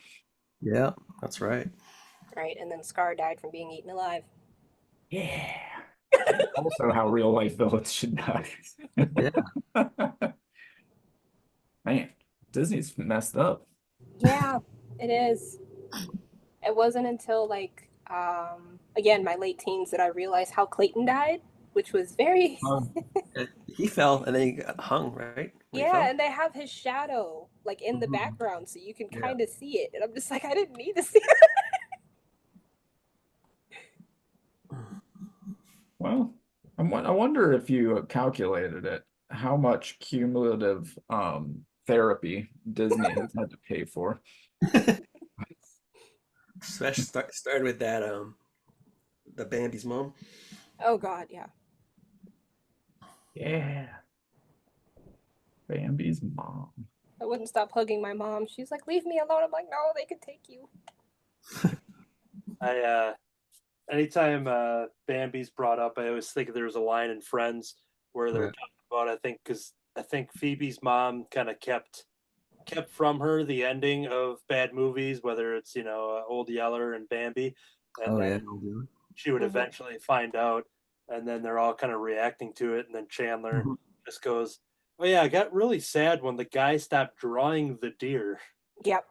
Yeah, that's right. Right, and then Scar died from being eaten alive. Yeah. Also how real life villains should die. Yeah. Man, Disney's messed up. Yeah, it is. It wasn't until like again my late teens that I realized how Clayton died, which was very He fell and then he got hung, right? When he yeah, fell. and they have his shadow like in the Mhm. background so you can Yeah. kind of see it. And I'm just like I didn't need to see it. Well, I wonder if you calculated it, how much cumulative therapy Disney has had to pay for. Especially started with that the Bambi's mom. Oh god, yeah. Yeah. Bambi's mom. I wouldn't stop hugging my mom. She's like, "Leave me alone." I'm like, "No, they could take you." anytime Bambi's brought up, I always think there was a line in Friends where they were Yeah. talking about, because I think Phoebe's mom kind of kept from her the ending of bad movies, whether it's Old Yeller and Bambi, and Oh then yeah. she would Mhm. eventually find out, and then they're all kind of reacting to it, and then Chandler Mhm. just goes, "Oh yeah, I got really sad when the guy stopped drawing the deer." Yep.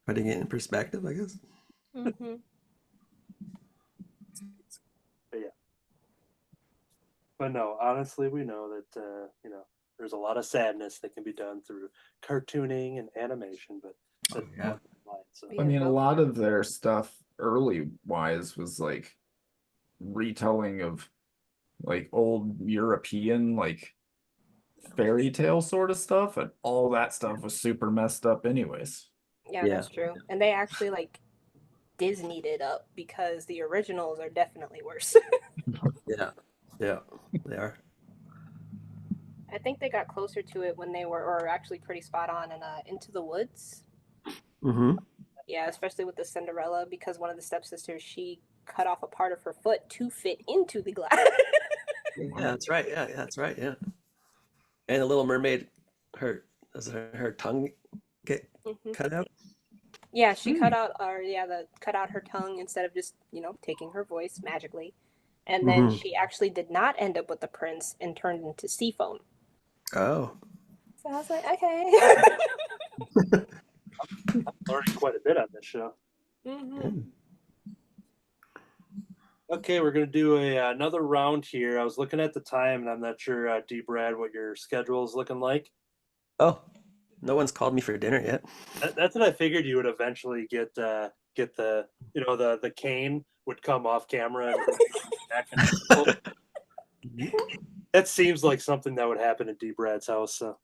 Putting it in perspective, I guess. hmm But yeah, but no, honestly, we know that there's a lot of sadness that can be done through cartooning and animation, but that's yeah. one line. So Yeah. I mean, a go lot for it. of their stuff early wise was like retelling of like old European like fairy tale sort of stuff, and all that stuff was super messed up anyways. Yeah, Yeah. that's true. And they actually like Disneyed it up because the originals are definitely worse. Yeah. Yeah. They are. I think they got closer to it when they were, or actually pretty spot on in Into the Woods. Mm-hmm. Yeah, especially with the Cinderella, because one of the stepsisters, she cut off a part of her foot to fit into the glass. Yeah, that's right. Yeah, that's right. Yeah. And the Little Mermaid, her tongue get hmm cut out. Yeah, she Hmm. cut out, or yeah, cut out her tongue instead of just taking her voice magically, and then Mm-hmm. she actually did not end up with the prince and turned into Seafoam. Oh. So I was like, okay. learning quite a bit on this show. hmm Okay, we're gonna do another round here. I was looking at the time, and I'm not sure, D. Brad, what your schedule is looking like. Oh. No one's called me for dinner yet. That's what I figured you would eventually get the the cane would come off camera and bring you back and that seems like something that would happen at D. Brad's house. So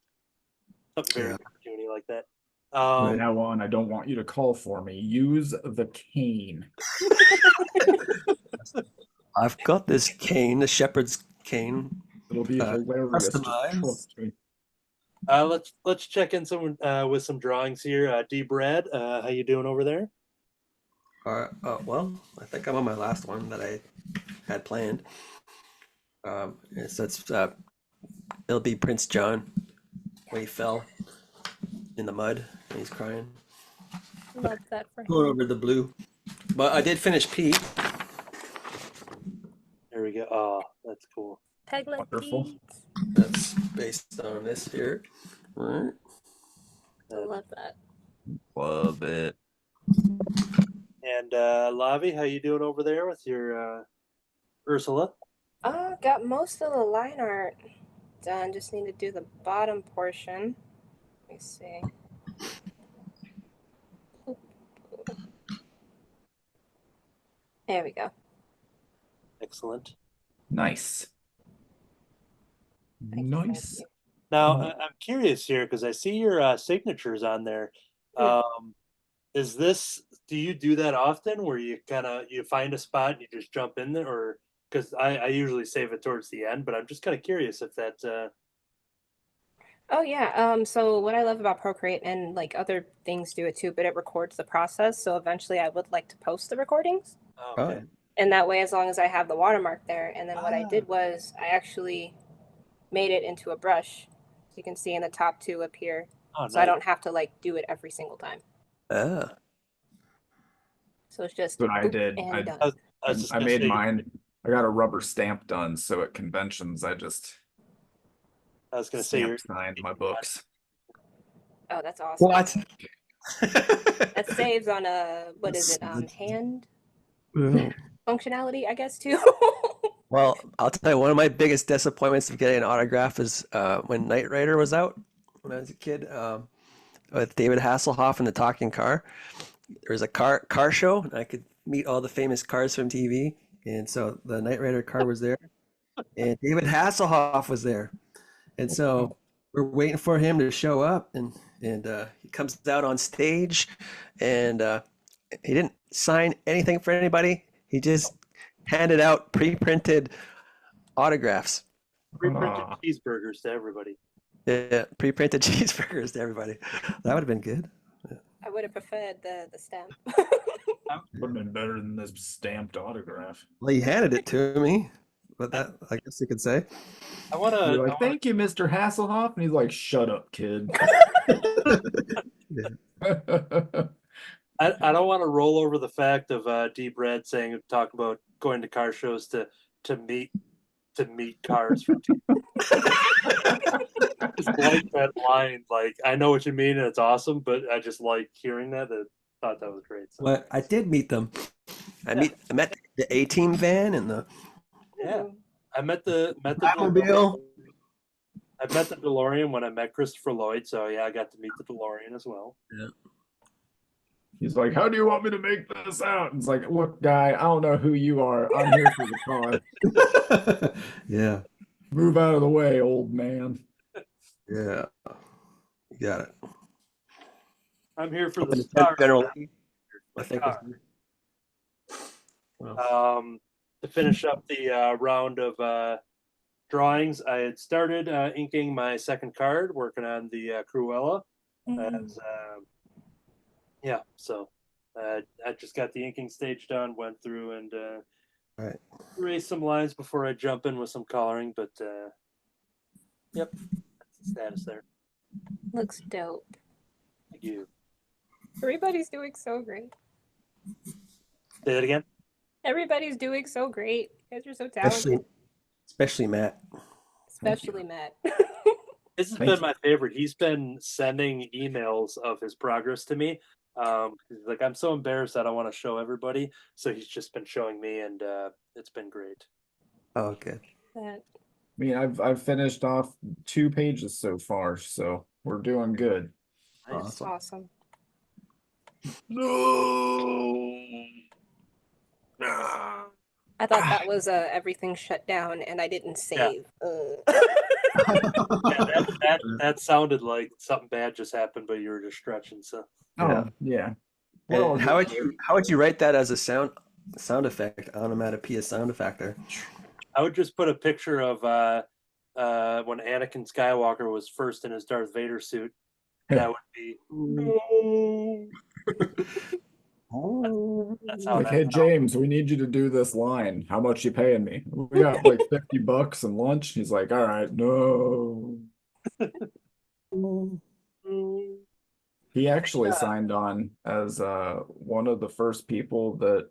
something very Yeah. cartoony like that. From now on, I don't want you to call for me. Use the cane. I've got this cane, the shepherd's cane. It'll be hilarious. Just Customized. trust me. Let's check in some with some drawings here. D. Brad, how you doing over there? Well, I think I'm on my last one that I had planned. It'll be Prince John when he fell in the mud and he's crying. Love that for Going him. over the blue. But I did finish Pete. There we go. Oh, that's cool. Peg leg Wonderful. Pete. That's based on this here. Right. I love that. Love it. And Lavi, how you doing over there with your Ursula? Got most of the line art done. Just need to do the bottom portion. Let me see. There we go. Excellent. Nice. Thank you, thank Nice. you. Now, Uh, I'm curious here because I see your signatures on there. Mm. Is this, do you do that often where you you find a spot and you just jump in there, or because I usually save it towards the end, but I'm just kind of curious if that, Oh yeah. So what I love about Procreate, and like other things do it too, but it records the process. So eventually I would like to post the recordings. oh, Oh, okay. And that way, as long as I have the watermark there, and then what I Ah. did was I actually made it into a brush. So you can see in the top two up here. Oh, So I nice. don't have to like do it every single time. ah. So it's just What I boop did, and I- done. I was just I gonna made say, mine. I got a rubber stamp done, so at conventions I just I was gonna say, stamp signed my books. Oh, that's awesome. What? That saves on what is it? Hand functionality, I guess too. Well, I'll tell you, one of my biggest disappointments of getting an autograph is when Knight Rider was out when I was a kid, with David Hasselhoff in the talking car. There was a car show, and I could meet all the famous cars from TV. And so the Knight Rider car was there, and David Hasselhoff was there. And so we're waiting for him to show up, and he comes out on stage, and he didn't sign anything for anybody. He just handed out pre-printed autographs. pre-printed Aw. cheeseburgers to everybody. Yeah, pre-printed cheeseburgers to everybody. That would have been good. I would have preferred the stamp. Would have been better than this stamped autograph. Well, he handed it to me, but that I guess you could say. I want to. You're like, thank you, Mr. Hasselhoff. And he's like, shut up, kid. I don't want to roll over the fact of Deep Red talk about going to car shows to meet cars. Just like that line. Like, I know what you mean, and it's awesome, but I just like hearing that. I thought that was great. So. Well, I did meet them. I met the A-Team van and the I met the Batmobile. I met the DeLorean when I met Christopher Lloyd, so yeah, I got to meet the DeLorean as well. Yeah. He's like, how do you want me to make this out? And it's like, look, guy, I don't know who you are. I'm here for the car. Yeah. Move out of the way, old man. Yeah. You got it. I'm here for the star. General, I think. To finish up the round of drawings, I had started inking my second card, working on the Cruella. So I just got the inking stage done, went through and erased some lines before I jump in with some coloring, but yep, that's the status there. Looks dope. Thank you. Everybody's doing so great. Say that again? Everybody's doing so great. You guys are so talented. Especially Matt. Especially Matt. This has been my favorite. He's been sending emails of his progress to me. He's like, I'm so embarrassed I don't want to show everybody. So he's just been showing me, and it's been great. Oh, good. I mean, I've finished off 2 pages so far, so we're doing good. Nice. Awesome. No. I thought that was everything shut down and I didn't save. That sounded like something bad just happened, but you were just stretching. So. Oh yeah. Well, how would you write that as a sound effect, onomatopoeia sound effect there? I would just put a picture of when Anakin Skywalker was first in his Darth Vader suit. That would be. That's how like, hey James, we need you to do this line. How much you paying me? We got like $50 and lunch. He's like, all right, no. He actually signed on as one of the first people that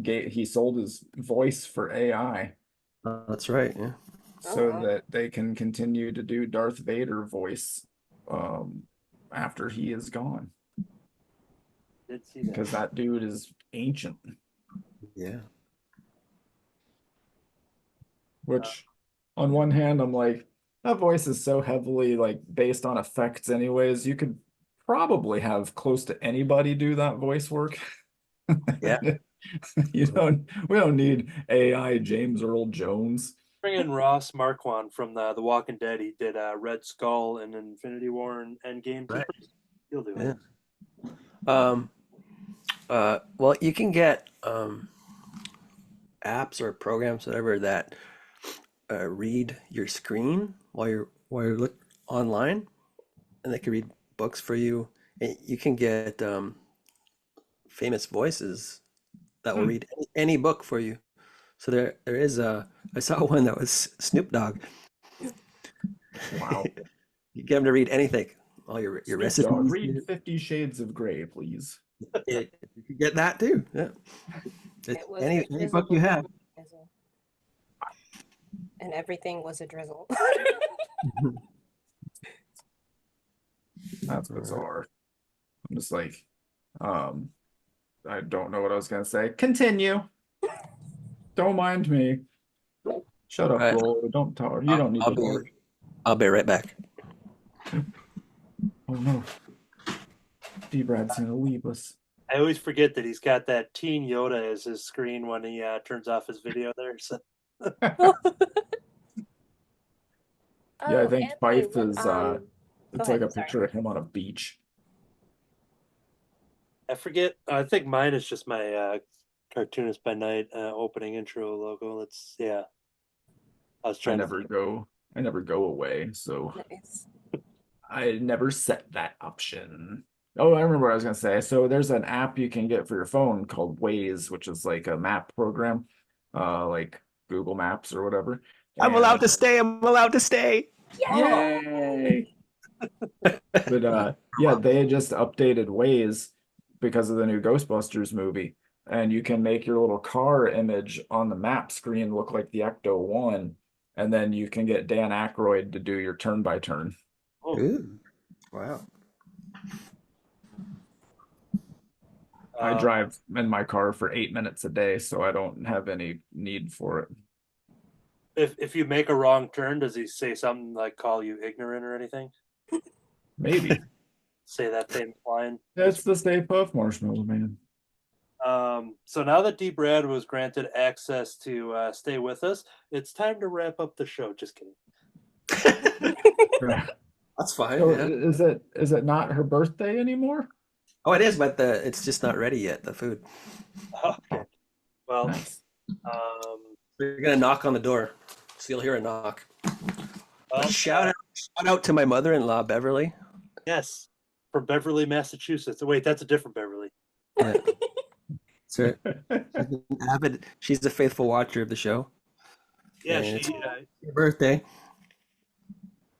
he sold his voice for AI. That's right. Yeah. So that they can continue to do Darth Vader voice after he is gone. Did see that. Because that dude is ancient. Yeah. Which, on one hand, I'm like, that voice is so heavily like based on effects anyways. You could probably have close to anybody do that voice work. Yeah. We don't need AI James Earl Jones. Bring in Ross Marquand from the Walking Dead. He did Red Skull and Infinity War and Endgame. Right. He'll do it. Well, you can get apps or programs, whatever, that read your screen while you're online, and they can read books for you. And you can get famous voices that will read any book for you. So there is I saw one that was Snoop Dogg. Wow. You get him to read anything. All your recipes. Read 50 Shades of Grey, please. Yeah, you can get that too. Yeah. It was Any a book you have. drizzle. And everything was a drizzle. That's bizarre. I'm just like, I don't know what I was gonna say. Continue. Don't mind me. Shut up, All right. Roll. Don't talk. You don't need to talk. I'll be right back. Oh no. D-Brad's gonna leave us. I always forget that he's got that Teen Yoda as his screen when he turns off his video there. So. Yeah, I think Anthony, Fife is it's like a picture of him on a beach. I forget. I think mine is just my Cartoonist by Night opening intro logo. I was I trying never go away, so Nice. I never set that option. Oh, I remember what I was gonna say. So there's an app you can get for your phone called Waze, which is like a map program, like Google Maps or whatever. I'm allowed And to stay. I'm allowed to stay. yay! But yeah, they had just updated Waze because of the new Ghostbusters movie, and you can make your little car image on the map screen look like the Ecto One, and then you can get Dan Aykroyd to do your turn by turn. Oh, Ooh. Wow. I uh, drive in my car for 8 minutes a day, so I don't have any need for it. if you make a wrong turn, does he say something like call you ignorant or anything? Maybe. Say that famous line. That's the Stay Puft Marshmallow Man. So now that D. Brad was granted access to stay with us, it's time to wrap up the show. Just kidding. That's fine. So Yeah. is it not her birthday anymore? Oh, it is, but it's just not ready yet. The food. Okay. Well, Nice. We're gonna knock on the door, so you'll hear a knock. well, Shout out to my mother-in-law, Beverly. yes, from Beverly, Massachusetts. Wait, that's a different Beverly. Yeah. So she's a faithful watcher of the show. Yeah, And she. it's her birthday.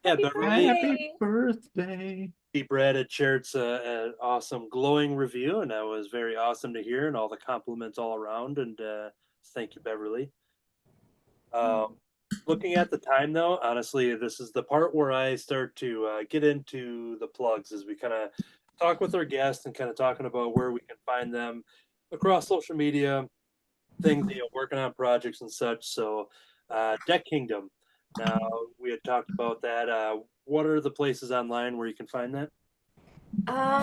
Yeah, Happy Beverly. Happy birthday. D. Brad had shared an awesome, glowing review, and that was very awesome to hear, and all the compliments all around. And thank you, Beverly. Looking at the time, though, honestly, this is the part where I start to get into the plugs as we kind of talk with our guests and kind of talking about where we can find them across social media, things, working on projects and such. So, DecKingdom. Now, we had talked about that. What are the places online where you can find that?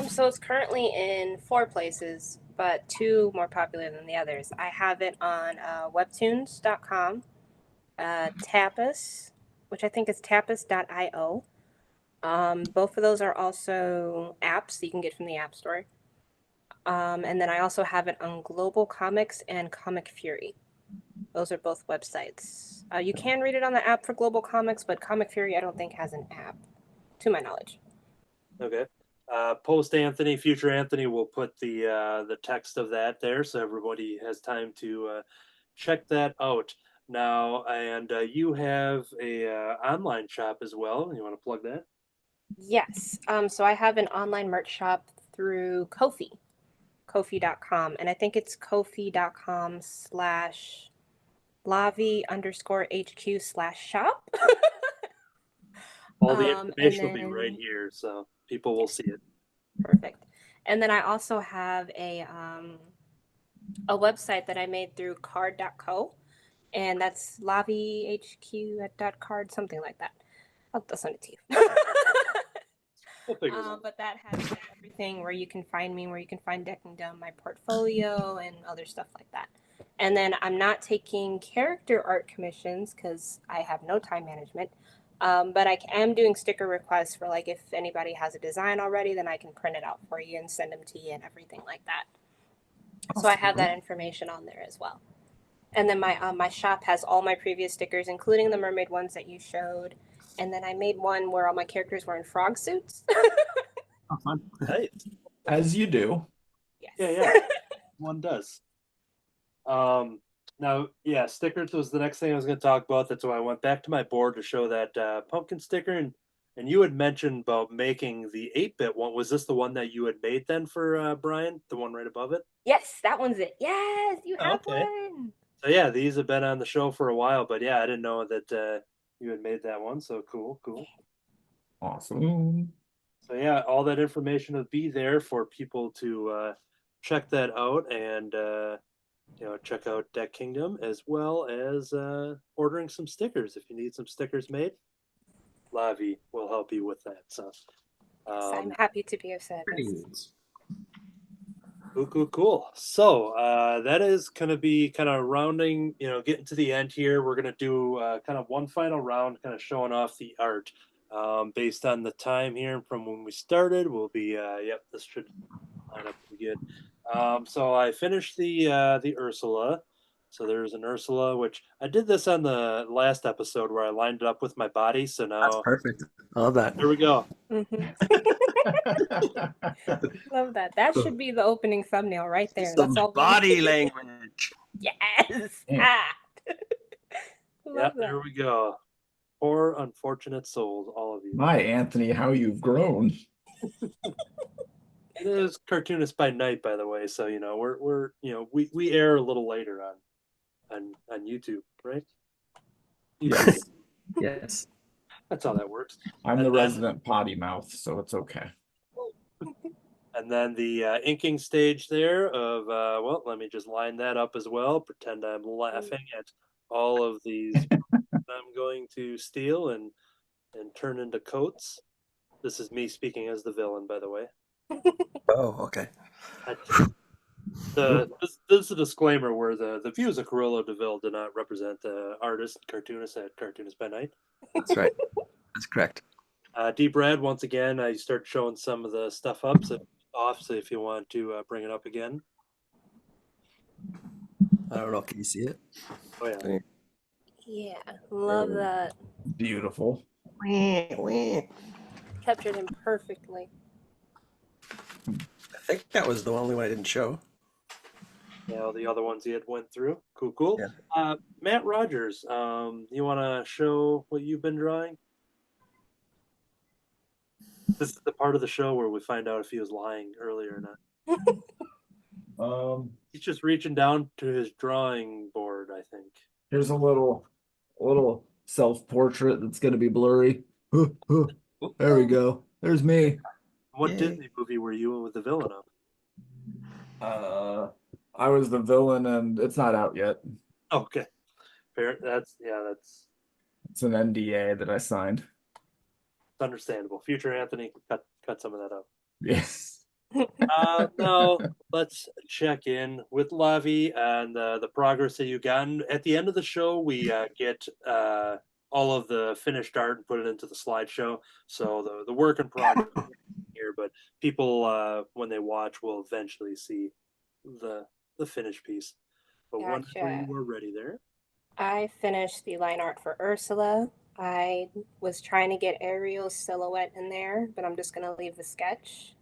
So it's currently in 4 places, but 2 more popular than the others. I have it on webtoons.com, Tapas, which I think is tapas.io. Both of those are also apps that you can get from the App Store. And then I also have it on Global Comics and Comic Fury. Those are both websites. You can read it on the app for Global Comics, but Comic Fury I don't think has an app, to my knowledge. Okay. Post Anthony, future Anthony will put the text of that there, so everybody has time to check that out. Now, and you have a online shop as well. You want to plug that? Yes. So I have an online merch shop through Ko-fi, Ko-fi.com. And I think it's Kofi.com/Lavi_HQ/shop. All the And information will be right then, here, so people will see it. perfect. And then I also have a website that I made through card.co. And that's LaviHQ@.card, something like that. I'll send it to you. We'll figure it out. But that has everything where you can find me, where you can find DecKingdom, my portfolio, and other stuff like that. And then I'm not taking character art commissions because I have no time management. But I am doing sticker requests for, like, if anybody has a design already, then I can print it out for you and send them to you and everything like that. So I have that information on there as well. And then my shop has all my previous stickers, including the mermaid ones that you showed. And then I made one where all my characters were in frog suits. Oh, fun. Nice. As you do. Yes. Yeah. One does. Now, yeah, stickers was the next thing I was going to talk about. That's why I went back to my board to show that pumpkin sticker. And you had mentioned about making the 8-bit one. Was this the one that you had made then for Brian? The one right above it? Yes, that one's it. Yes, you have Okay. one. So yeah, these have been on the show for a while, but yeah, I didn't know that you had made that one. So cool. Awesome. So yeah, all that information will be there for people to check that out and check out DecKingdom, as well as ordering some stickers. If you need some stickers made, Lavi will help you with that. So I'm happy to be of service. cool. So that is going to be kind of rounding, getting to the end here. We're going to do kind of one final round, kind of showing off the art. Based on the time here from when we started, we'll be, yep, this should line up pretty good. So I finished the Ursula. So there's an Ursula, which I did this on the last episode where I lined it up with my body. So That's now perfect. I love that. here we go. Mhm. Love that. That should be the opening thumbnail right there. Some That's all. body language. Yes. Yeah. Ah. Yeah, Love that. there we go. Poor unfortunate souls, all of you. My Anthony, how you've grown. It is Cartoonist by Night, by the way. So we're we air a little later on YouTube, right? Yes. Yes. That's how that works. I'm And the then- resident potty mouth, so it's okay. And then the inking stage there of well, let me just line that up as well. Pretend I'm laughing at all of these I'm going to steal and turn into coats. This is me speaking as the villain, by the way. Oh, okay. This is a disclaimer where the views of Carrillo DeVille do not represent the artist and cartoonist at Cartoonist by Night. That's right. That's correct. D. Brad, once again, I start showing some of the stuff up, so if you want to bring it up again. I don't know. Can you see it? Oh yeah. Yeah. Love that. Beautiful. Captured him perfectly. I think that was the only one I didn't show. Yeah, all the other ones he had went through. Cool. Yeah. Matt Rodgers, you want to show what you've been drawing? This is the part of the show where we find out if he was lying earlier or not. He's just reaching down to his drawing board, I think. Here's a little self-portrait that's gonna be blurry. There we go. There's me. What Yay. Disney movie were you in with the villain of? I was the villain, and it's not out yet. Okay, fair. That's It's an NDA that I signed. understandable. Future Anthony, cut some of that up. Yes. Now let's check in with Lavi and the progress that you've gotten. At the end of the show, we get all of the finished art and put it into the slideshow. So the work in progress here, but people when they watch will eventually see the finished piece. But whenever Gotcha. you are ready there. I finished the line art for Ursula. I was trying to get Ariel's silhouette in there, but I'm just going to leave the sketch.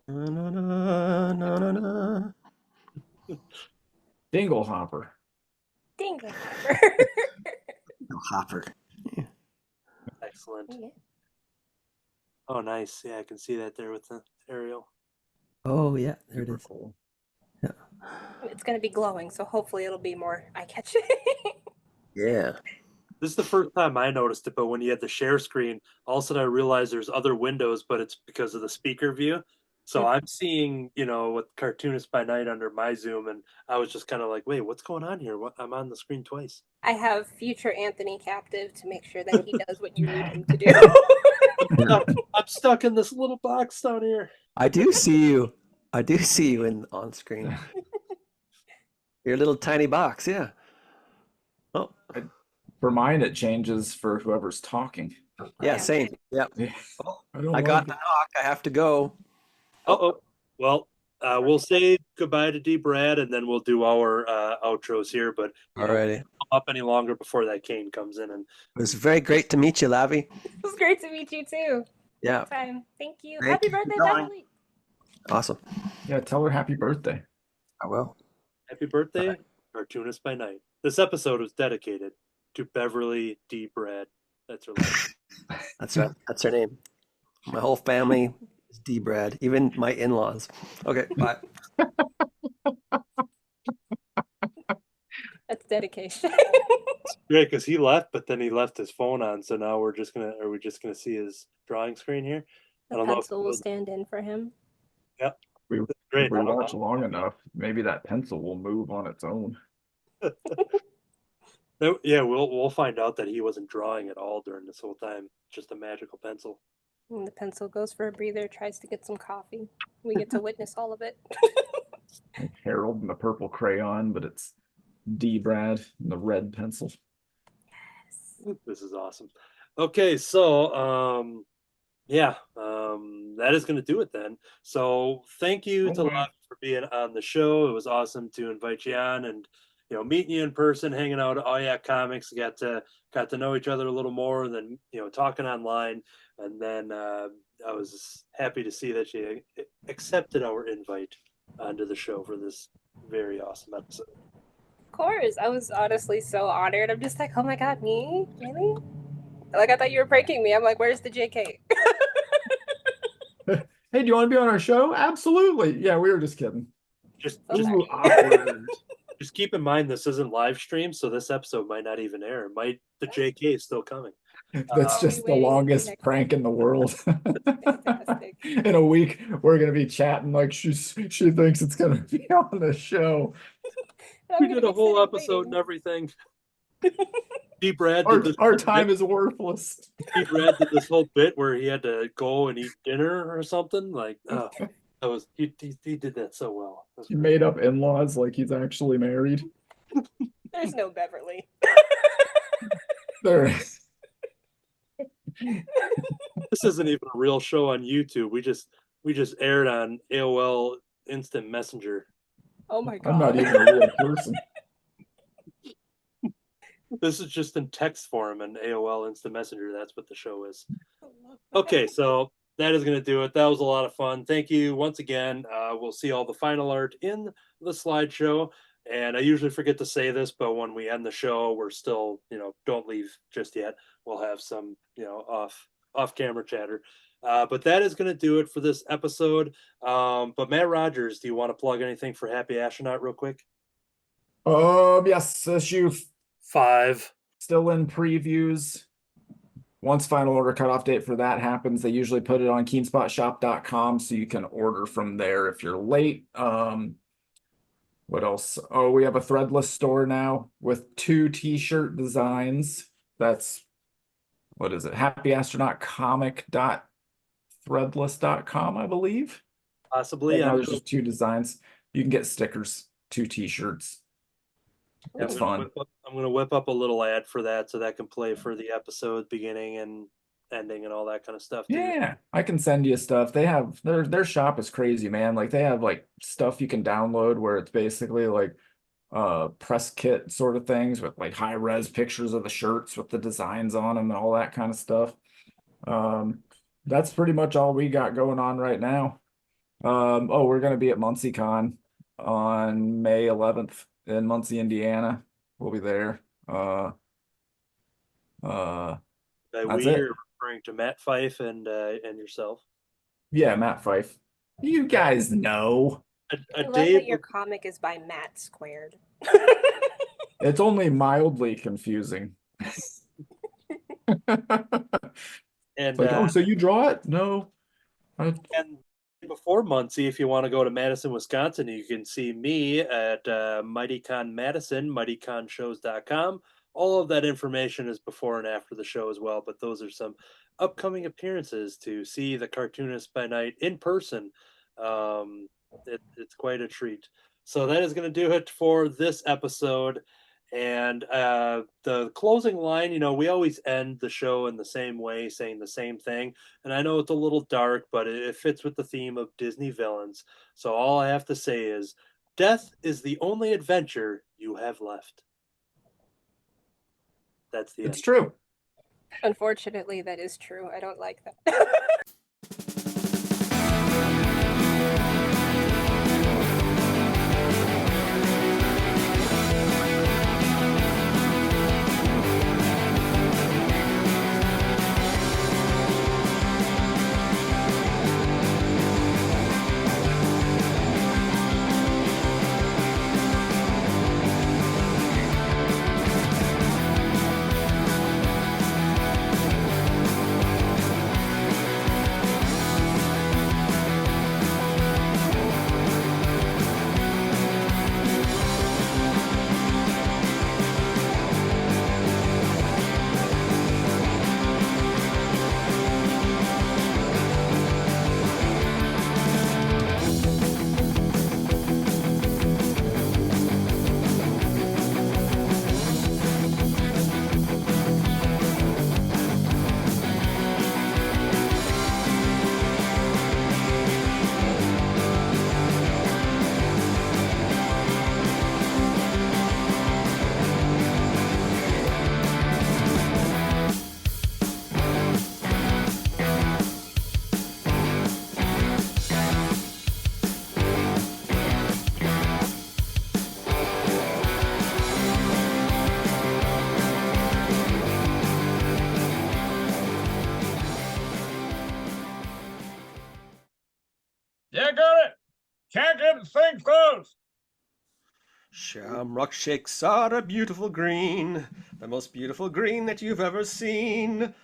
Na, na, na, na, na, na. Dingle hopper. Dingle. No, Hopper. Excellent. Yeah. Oh, nice. Yeah, I can see that there with the aerial. Oh, yeah. There it Super is. cool. It's going to be glowing, so hopefully it'll be more eye-catching. Yeah. This is the first time I noticed it, but when you had the share screen, all of a sudden I realized there's other windows, but it's because of the speaker view. So I'm seeing, with Cartoonist by Night under my Zoom, and I was just kind of like, wait, what's going on here? I'm on the screen twice. I have future Anthony captive to make sure that he does what you need him to do. I'm stuck in this little box down here. I do see you. I do see you on screen. Your little tiny box, yeah. Oh, For mine, it changes for whoever's talking. yeah, same. Yeah. I got the knock. I have to go. Uh-oh. Well, we'll say goodbye to D. Brad, and then we'll do our outros here. But Alrighty. don't up any longer before that cane comes in. And It was very great to meet you, Lavi. It was great to meet you too. Yeah. Time. Thank you. Thank Happy you for birthday, going. Beverly. Awesome. Yeah, tell her happy birthday. I will. happy birthday, Cartoonist by Night. This episode was dedicated to Beverly D. Brad. That's her name. That's right. That's her name. My whole family is D. Brad, even my in-laws. Okay, bye. That's dedication. Great, because he left, but then he left his phone on. So now are we just gonna see his drawing screen here? I The don't know. pencil will stand in for him. We Great. If we watch long enough, maybe that pencil will move on its own. No, yeah, we'll find out that he wasn't drawing at all during this whole time. Just a magical pencil. When the pencil goes for a breather, tries to get some coffee. We get to witness all of it. Like Harold and the purple crayon, but it's D. Brad and the red pencil. This is awesome. Okay, so that is going to do it then. So thank you to Oh, Lavi for being on the show. It was awesome to invite you on and meeting you in person, hanging out at Oh Yeah Comics. Got to know each other a little more than talking online. And then I was happy to see that you accepted our invite onto the show for this very awesome episode. Of course, I was honestly so honored. I'm just like, oh my god, me? Really? Like, I thought you were pranking me. I'm like, where's the JK? Hey, do you want to be on our show? Absolutely. Yeah, we were just kidding. Just Ooh, awkward. just keep in mind this isn't live stream, so this episode might not even air. The JK is still coming. That's just the longest prank in the world. Fantastic. In a week, we're gonna be chatting like she thinks it's gonna be on the show. We did a whole episode and everything. Brad our time is worthless. Brad did this whole bit where he had to go and eat dinner or something. Like, he did that so well. He made up in-laws like he's actually married. There's no Beverly. There. This isn't even a real show on YouTube. We just aired on AOL Instant Messenger. Oh my god. I'm not even a real person. This is just in text form and AOL Instant Messenger. That's what the show is. Okay, so that is going to do it. That was a lot of fun. Thank you once again. We'll see all the final art in the slideshow. And I usually forget to say this, but when we end the show, we're still, don't leave just yet. We'll have some, off camera chatter. But that is going to do it for this episode. But Matt Rodgers, do you want to plug anything for Happy Astronaut real quick? Yes, issue 5. Still in previews. Once final order cutoff date for that happens, they usually put it on keenspotshop.com so you can order from there if you're late. What else? Oh, we have a threadless store now with 2 t-shirt designs. That's, what is it? happyastronautcomic.threadless.com, I believe. Possibly. Right, there's just 2 designs. You can get stickers, 2 t-shirts. It's fun. I'm going to whip up a little ad for that so that can play for the episode beginning and ending and all that kind of stuff too. Yeah, I can send you stuff. They have their shop is crazy, man. Like they have like stuff you can download where it's basically like press kit sort of things with like high res pictures of the shirts with the designs on them and all that kind of stuff. That's pretty much all we got going on right now. We're going to be at MuncieCon on May 11th in Muncie, Indiana. We'll be there. Are referring to Matt Fife and yourself? Yeah, Matt Fife. You guys know. I love that your comic is by Matt Squared. It's only mildly confusing. And like, so you draw it? No. And before Muncie, if you want to go to Madison, Wisconsin, you can see me at MightyCon Madison, mightyconshows.com. All of that information is before and after the show as well, but those are some upcoming appearances to see the Cartoonist by Night in person. It's quite a treat. So that is going to do it for this episode. And the closing line, we always end the show in the same way, saying the same thing. And I know it's a little dark, but it fits with the theme of Disney villains. So all I have to say is, death is the only adventure you have left. That's the end. It's true. Unfortunately, that is true. I don't like that. Shamrock shakes are a beautiful green, the most beautiful green that you've ever seen.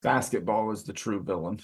Basketball is the true villain.